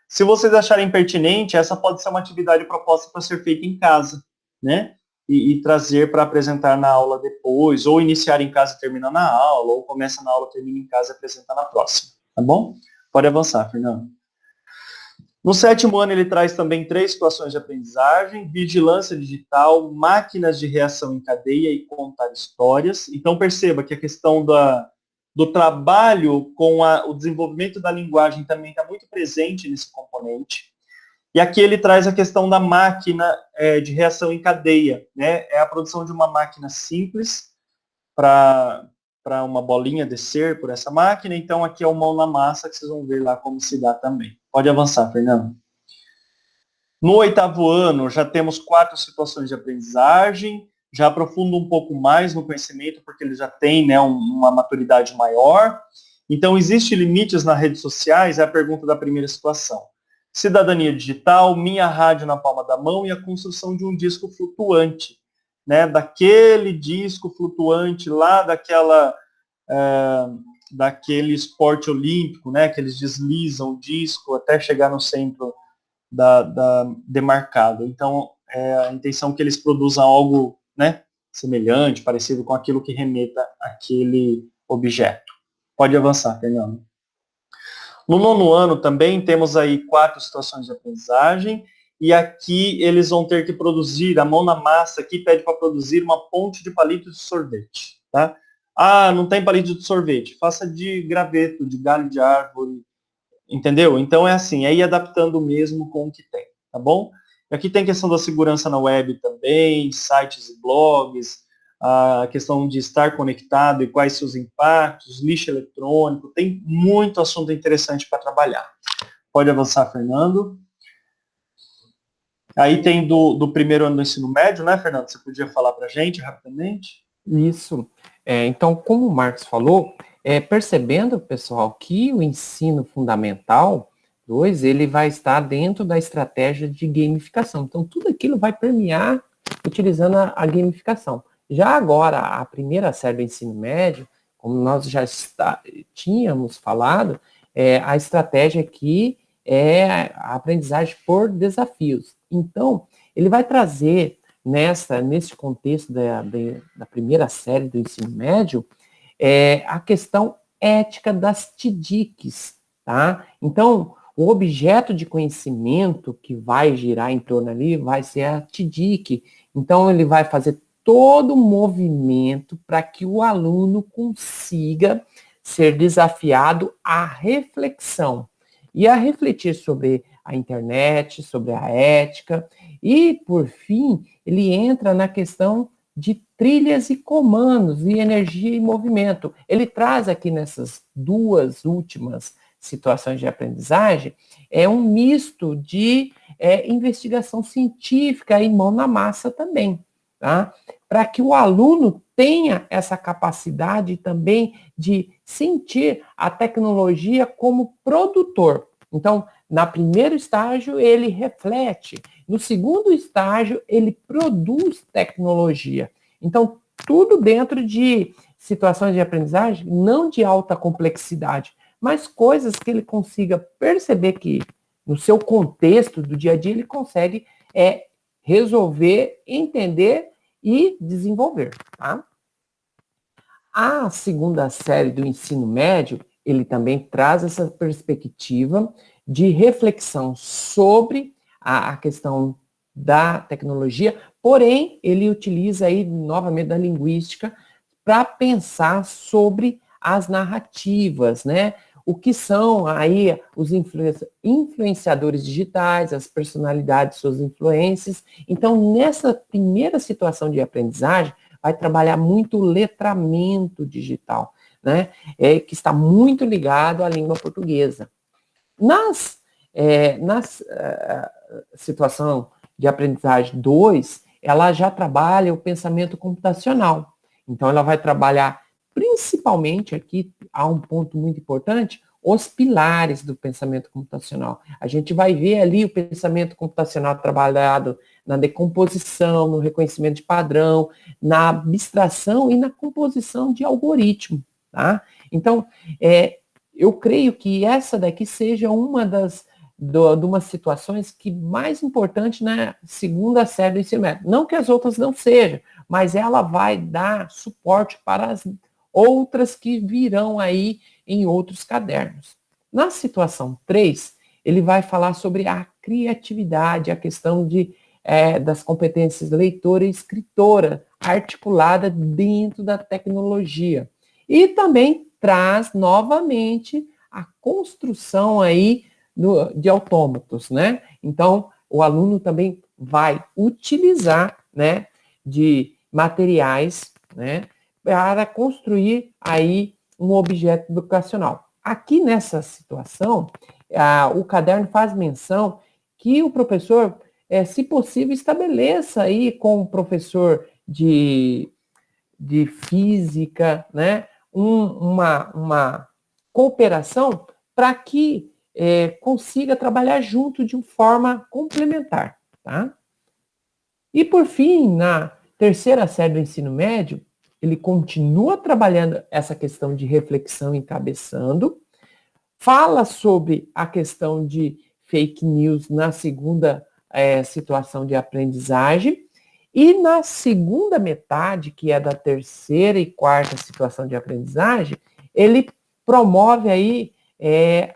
se vocês acharem pertinente, essa pode ser uma atividade proposta para ser feita em casa, né? E trazer para apresentar na aula depois, ou iniciar em casa e terminar na aula, ou começa na aula, termina em casa e apresenta na próxima, tá bom? Pode avançar, Fernando. No 7º ano, ele traz também 3 situações de aprendizagem: vigilância digital, máquinas de reação em cadeia e contar histórias. Então, perceba que a questão do trabalho com o desenvolvimento da linguagem também está muito presente nesse componente. E aqui ele traz a questão da máquina de reação em cadeia, né? É a produção de uma máquina simples para uma bolinha descer por essa máquina. Então, aqui é o mão na massa, que vocês vão ver lá como se dá também. Pode avançar, Fernando. No 8º ano, já temos 4 situações de aprendizagem, já aprofunda um pouco mais no conhecimento, porque ele já tem, né, uma maturidade maior. Então, existem limites nas redes sociais? É a pergunta da primeira situação. Cidadania digital, minha rádio na palma da mão e a construção de um disco flutuante, né, daquele disco flutuante lá, daquele esporte olímpico, né, que eles deslizam o disco até chegar no centro da demarcado. Então, a intenção é que eles produzam algo, né, semelhante, parecido com aquilo que remeta àquele objeto. Pode avançar, Fernando. No 9º ano também temos aí 4 situações de aprendizagem, e aqui eles vão ter que produzir, a mão na massa aqui pede para produzir uma ponte de palito de sorvete, tá? Ah, não tem palito de sorvete, faça de graveto, de galho de árvore, entendeu? Então é assim, é ir adaptando mesmo com o que tem, tá bom? E aqui tem a questão da segurança na web também, sites e blogs, a questão de estar conectado e quais seus impactos, lixo eletrônico, tem muito assunto interessante para trabalhar. Pode avançar, Fernando. Aí tem do primeiro ano do ensino médio, né, Fernando? Você podia falar para a gente rapidamente?
Isso. Então, como o Marcos falou, percebendo, pessoal, que o ensino fundamental 2, ele vai estar dentro da estratégia de gamificação. Então, tudo aquilo vai permear utilizando a gamificação. Já agora, a primeira série do ensino médio, como nós já tínhamos falado, a estratégia aqui é a aprendizagem por desafios. Então, ele vai trazer nesse contexto da primeira série do ensino médio, a questão ética das TDICs, tá? Então, o objeto de conhecimento que vai girar em torno ali vai ser a TDIC. Então, ele vai fazer todo o movimento para que o aluno consiga ser desafiado à reflexão e a refletir sobre a internet, sobre a ética, e, por fim, ele entra na questão de trilhas e comandos, e energia e movimento. Ele traz aqui nessas duas últimas situações de aprendizagem, um misto de investigação científica e mão na massa também, tá? Para que o aluno tenha essa capacidade também de sentir a tecnologia como produtor. Então, no primeiro estágio, ele reflete. No segundo estágio, ele produz tecnologia. Então, tudo dentro de situações de aprendizagem, não de alta complexidade, mas coisas que ele consiga perceber que, no seu contexto do dia a dia, ele consegue resolver, entender e desenvolver, tá? A segunda série do ensino médio, ele também traz essa perspectiva de reflexão sobre a questão da tecnologia, porém, ele utiliza aí, novamente, da linguística para pensar sobre as narrativas, né? O que são aí os influenciadores digitais, as personalidades, suas influências. Então, nessa primeira situação de aprendizagem, vai trabalhar muito o letramento digital, né? Que está muito ligado à língua portuguesa. Nas situação de aprendizagem 2, ela já trabalha o pensamento computacional. Então, ela vai trabalhar principalmente, aqui há um ponto muito importante, os pilares do pensamento computacional. A gente vai ver ali o pensamento computacional trabalhado na decomposição, no reconhecimento de padrão, na abstração e na composição de algoritmo, tá? Então, eu creio que essa daqui seja uma de umas situações que mais importante na segunda série do ensino médio. Não que as outras não sejam, mas ela vai dar suporte para as outras que virão aí em outros cadernos. Na situação 3, ele vai falar sobre a criatividade, a questão das competências leitora e escritora, articulada dentro da tecnologia. E também traz novamente a construção aí de autômatos, né? Então, o aluno também vai utilizar, né, de materiais, né, para construir aí um objeto educacional. Aqui nessa situação, o caderno faz menção que o professor, se possível, estabeleça aí com o professor de física, né, uma cooperação para que consiga trabalhar junto de forma complementar, tá? E, por fim, na terceira série do ensino médio, ele continua trabalhando essa questão de reflexão encabeçando, fala sobre a questão de fake news na segunda situação de aprendizagem, e na segunda metade, que é da terceira e quarta situação de aprendizagem, ele promove aí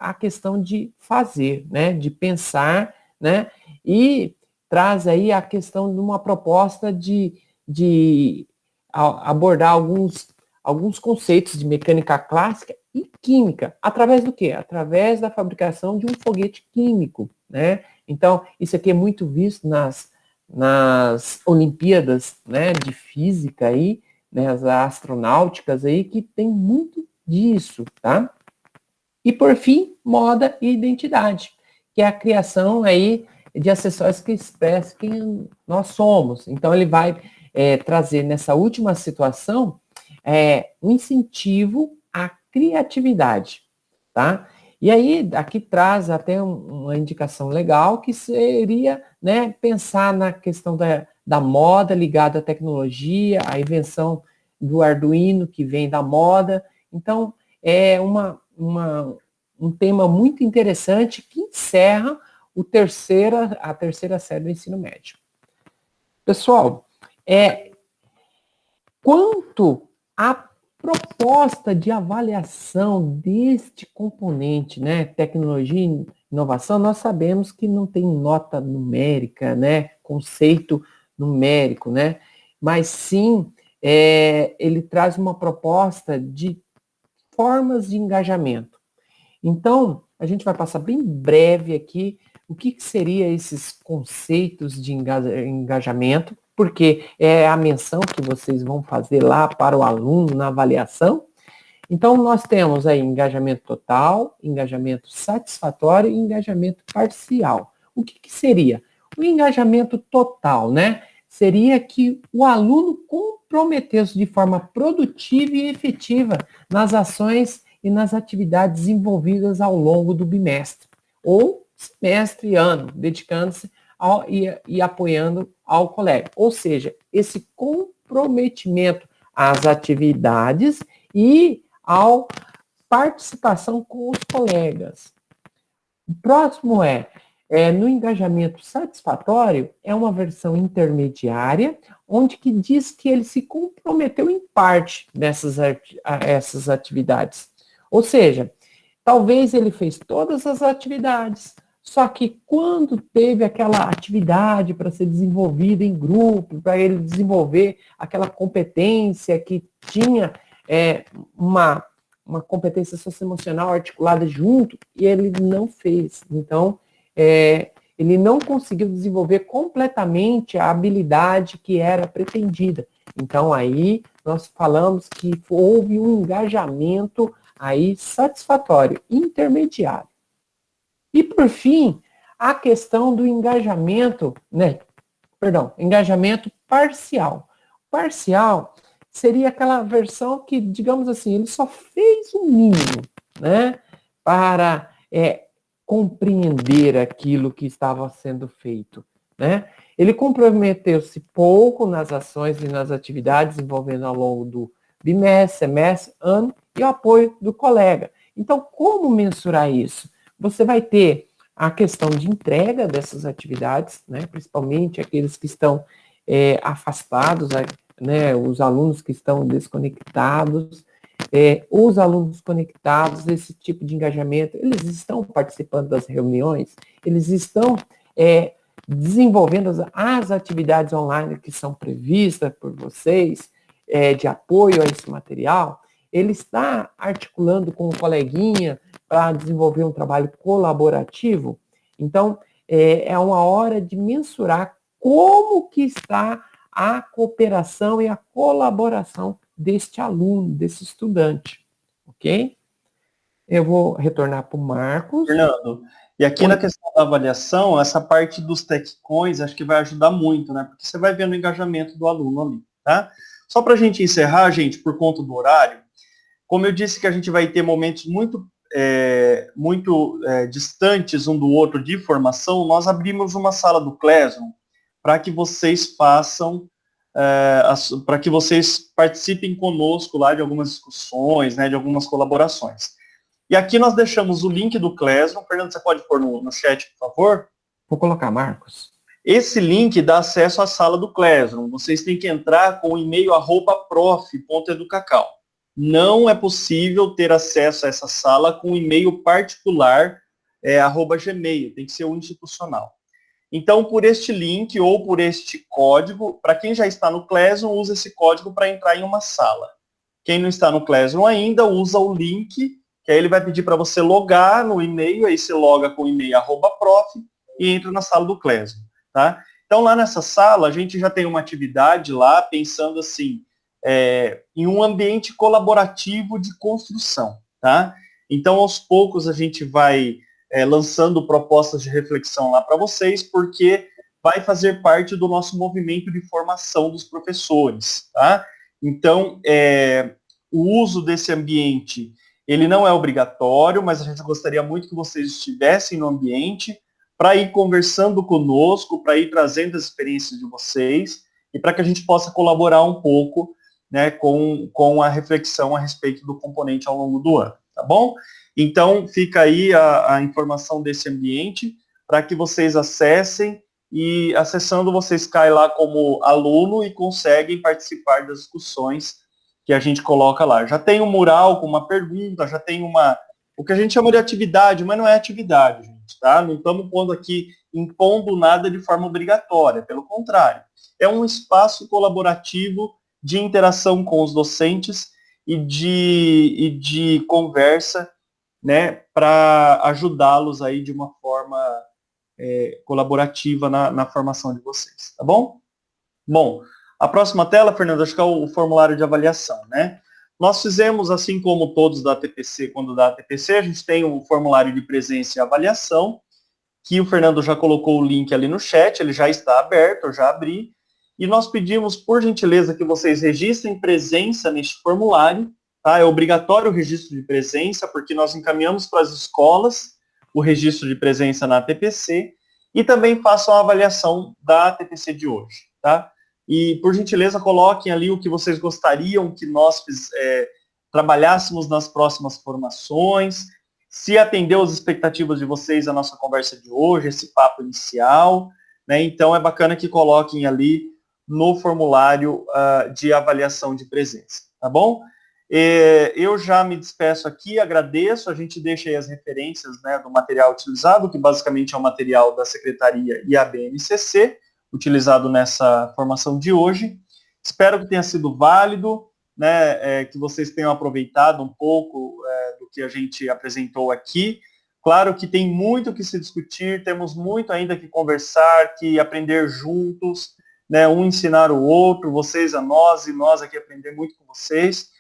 a questão de fazer, né, de pensar, né, e traz aí a questão de uma proposta de abordar alguns conceitos de mecânica clássica e química. Através do quê? Através da fabricação de um foguete químico, né? Então, isso aqui é muito visto nas Olimpíadas, né, de física aí, né, as astronáuticas aí, que tem muito disso, tá? E, por fim, moda e identidade, que é a criação aí de acessórios que expressam quem nós somos. Então, ele vai trazer nessa última situação um incentivo à criatividade, tá? E aí, aqui traz até uma indicação legal, que seria, né, pensar na questão da moda ligada à tecnologia, a invenção do Arduino, que vem da moda. Então, é um tema muito interessante que encerra a terceira série do ensino médio. Pessoal, quanto à proposta de avaliação deste componente, né, tecnologia e inovação, nós sabemos que não tem nota numérica, né, conceito numérico, né, mas sim ele traz uma proposta de formas de engajamento. Então, a gente vai passar bem breve aqui o que seria esses conceitos de engajamento, porque é a menção que vocês vão fazer lá para o aluno na avaliação. Então, nós temos aí engajamento total, engajamento satisfatório e engajamento parcial. O que seria? O engajamento total, né? Seria que o aluno comprometeu-se de forma produtiva e efetiva nas ações e nas atividades desenvolvidas ao longo do bimestre, ou semestre e ano, dedicando-se e apoiando ao colega. Ou seja, esse comprometimento às atividades e à participação com os colegas. O próximo no engajamento satisfatório, é uma versão intermediária, onde que diz que ele se comprometeu em parte essas atividades. Ou seja, talvez ele fez todas as atividades, só que quando teve aquela atividade para ser desenvolvida em grupo, para ele desenvolver aquela competência que tinha uma competência socioemocional articulada junto, e ele não fez. Então, ele não conseguiu desenvolver completamente a habilidade que era pretendida. Então, aí, nós falamos que houve um engajamento aí satisfatório, intermediário. E, por fim, a questão do engajamento, engajamento parcial. Parcial seria aquela versão que, digamos assim, ele só fez o mínimo, né, para compreender aquilo que estava sendo feito, né? Ele comprometeu-se pouco nas ações e nas atividades envolvendo ao longo do bimestre, semestre, ano e o apoio do colega. Então, como mensurar isso? Você vai ter a questão de entrega dessas atividades, né? Principalmente aqueles que estão afastados, né? Os alunos que estão desconectados, os alunos conectados, esse tipo de engajamento, eles estão participando das reuniões, eles estão desenvolvendo as atividades online que são previstas por vocês, de apoio a esse material, ele está articulando com o coleguinha para desenvolver um trabalho colaborativo. Então, é uma hora de mensurar como que está a cooperação e a colaboração deste aluno, desse estudante, ok? Eu vou retornar para o Marcos.
Fernando, e aqui na questão da avaliação, essa parte dos TechCoins acho que vai ajudar muito, né? Porque você vai vendo o engajamento do aluno ali, tá? Só para a gente encerrar, gente, por conta do horário, como eu disse que a gente vai ter momentos muito distantes um do outro de formação, nós abrimos uma sala do Classroom para que vocês façam, para que vocês participem conosco lá de algumas discussões, né, de algumas colaborações. E aqui nós deixamos o link do Classroom. Fernando, você pode pôr no chat, por favor?
Vou colocar, Marcos.
Esse link dá acesso à sala do Classroom. Vocês têm que entrar com o e-mail @prof.educacau. Não é possível ter acesso a essa sala com e-mail particular, @gmail, tem que ser o institucional. Então, por este link ou por este código, para quem já está no Classroom, usa esse código para entrar em uma sala. Quem não está no Classroom ainda, usa o link que aí ele vai pedir para você logar no e-mail, aí você loga com o e-mail @prof e entra na sala do Classroom, tá? Então, lá nessa sala, a gente já tem uma atividade lá, pensando assim, em um ambiente colaborativo de construção, tá? Então, aos poucos, a gente vai lançando propostas de reflexão lá para vocês, porque vai fazer parte do nosso movimento de formação dos professores, tá? Então, o uso desse ambiente, ele não é obrigatório, mas a gente gostaria muito que vocês estivessem no ambiente para ir conversando conosco, para ir trazendo as experiências de vocês e para que a gente possa colaborar um pouco, né, com a reflexão a respeito do componente ao longo do ano, tá bom? Então, fica aí a informação desse ambiente para que vocês acessem e, acessando, vocês caem lá como aluno e conseguem participar das discussões que a gente coloca lá. Já tem um mural com uma pergunta, já tem o que a gente chama de atividade, mas não é atividade, gente, tá? Não estamos impondo nada de forma obrigatória, pelo contrário. É um espaço colaborativo de interação com os docentes e de conversa, né, para ajudá-los aí de uma forma colaborativa na formação de vocês, tá bom? Bom, a próxima tela, Fernando, acho que é o formulário de avaliação, né? Nós fizemos, assim como todos da ATPC, quando da ATPC, a gente tem o formulário de presença e avaliação, que o Fernando já colocou o link ali no chat, ele já está aberto, eu já abri, e nós pedimos, por gentileza, que vocês registrem presença neste formulário, tá? É obrigatório o registro de presença, porque nós encaminhamos para as escolas o registro de presença na ATPC, e também façam a avaliação da ATPC de hoje, tá? E, por gentileza, coloquem ali o que vocês gostariam que nós trabalhássemos nas próximas formações, se atendeu às expectativas de vocês a nossa conversa de hoje, esse papo inicial, né? Então, é bacana que coloquem ali no formulário de avaliação de presença, tá bom? Eu já me despeço aqui, agradeço, a gente deixa aí as referências, né, do material utilizado, que basicamente é o material da Secretaria e a BNCC, utilizado nessa formação de hoje. Espero que tenha sido válido, né, que vocês tenham aproveitado um pouco do que a gente apresentou aqui. Claro que tem muito que se discutir, temos muito ainda que conversar, que aprender juntos, né, um ensinar o outro, vocês a nós e nós aqui aprender muito com vocês.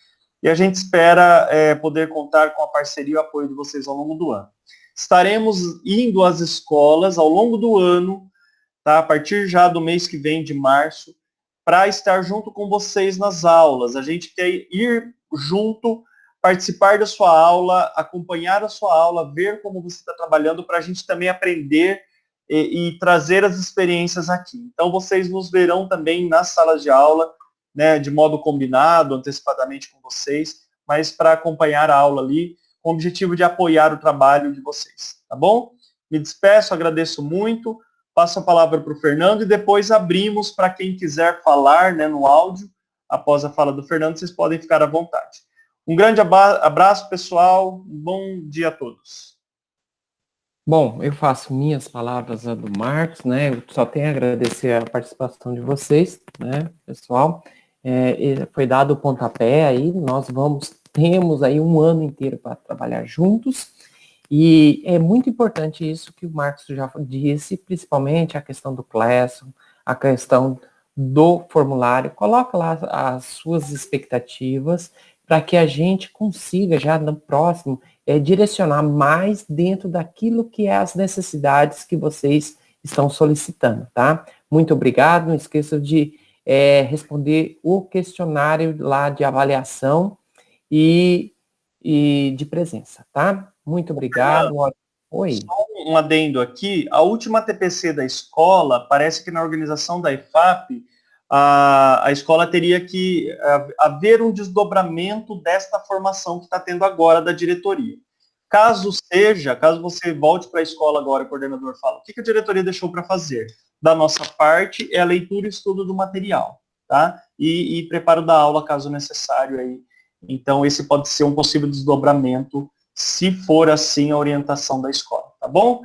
E a gente espera poder contar com a parceria e o apoio de vocês ao longo do ano. Estaremos indo às escolas ao longo do ano, tá? A partir já do mês que vem, de março, para estar junto com vocês nas aulas. A gente quer ir junto, participar da sua aula, acompanhar a sua aula, ver como você está trabalhando, para a gente também aprender e trazer as experiências aqui. Então, vocês nos verão também nas salas de aula, né, de modo combinado, antecipadamente com vocês, mas para acompanhar a aula ali, com o objetivo de apoiar o trabalho de vocês, tá bom? Me despeço, agradeço muito, passo a palavra para o Fernando e depois abrimos para quem quiser falar, né, no áudio, após a fala do Fernando, vocês podem ficar à vontade. Um grande abraço, pessoal, um bom dia a todos.
Bom, eu faço minhas palavras a do Marcos, né? Eu só tenho a agradecer a participação de vocês, né, pessoal? Foi dado o pontapé aí, temos aí um ano inteiro para trabalhar juntos, e é muito importante isso que o Marcos já disse, principalmente a questão do Classroom, a questão do formulário. Coloca lá as suas expectativas para que a gente consiga já no próximo direcionar mais dentro daquilo que é as necessidades que vocês estão solicitando, tá? Muito obrigado, não esqueça de responder o questionário lá de avaliação e de presença, tá? Muito obrigado. Oi.
Só um adendo aqui, a última TPC da escola, parece que na organização da IFAP, a escola teria que haver um desdobramento desta formação que está tendo agora da diretoria. Caso você volte para a escola agora, o coordenador fala, o que a diretoria deixou para fazer? Da nossa parte, é a leitura e estudo do material, tá? E preparo da aula, caso necessário aí. Então, esse pode ser um possível desdobramento, se for assim a orientação da escola, tá bom?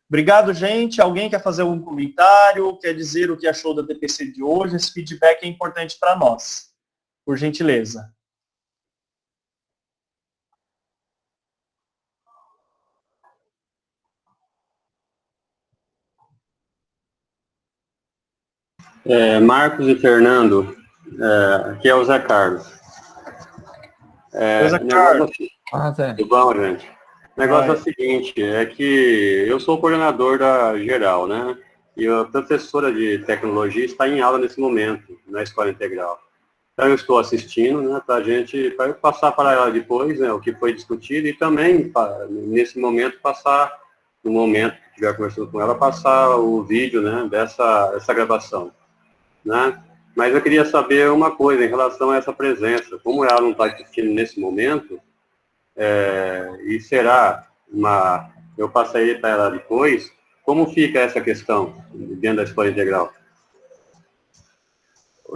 Obrigado, gente. Alguém quer fazer algum comentário, quer dizer o que achou da TPC de hoje? Esse feedback é importante para nós, por gentileza.
Marcos e Fernando, aqui é o Zé Carlos.
Zé Carlos.
Zé.
Tudo bom, gente? O negócio é o seguinte, é que eu sou o coordenador da geral, né? E a professora de tecnologia está em aula nesse momento, na Escola Integral. Então eu estou assistindo, né, para eu passar para ela depois, né, o que foi discutido e também, nesse momento, no momento que estiver conversando com ela, passar o vídeo, né, dessa gravação, né? Mas eu queria saber uma coisa em relação a essa presença. Como ela não está assistindo nesse momento, e será eu passarei para ela depois, como fica essa questão dentro da Escola Integral?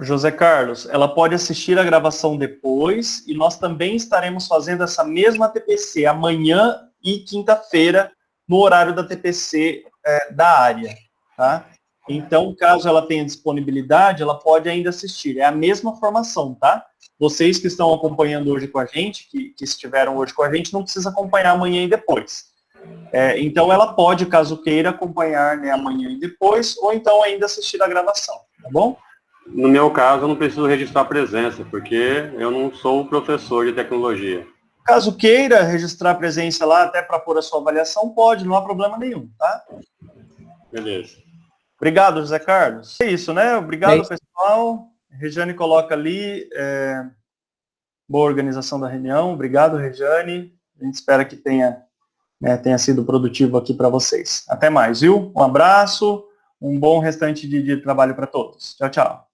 José Carlos, ela pode assistir a gravação depois e nós também estaremos fazendo essa mesma TPC amanhã e quinta-feira no horário da TPC da área, tá? Então, caso ela tenha disponibilidade, ela pode ainda assistir. É a mesma formação, tá? Vocês que estão acompanhando hoje com a gente, que estiveram hoje com a gente, não precisa acompanhar amanhã e depois. Então, ela pode, caso queira, acompanhar, né, amanhã e depois, ou então ainda assistir a gravação, tá bom?
No meu caso, eu não preciso registrar presença, porque eu não sou professor de tecnologia.
Caso queira registrar presença lá, até para pôr a sua avaliação, pode, não há problema nenhum, tá?
Beleza.
Obrigado, José Carlos. É isso, né? Obrigado, pessoal. Regiane coloca ali, boa organização da reunião. Obrigado, Regiane. A gente espera que tenha sido produtivo aqui para vocês. Até mais, viu? Um abraço, um bom restante de trabalho para todos. Tchau, tchau.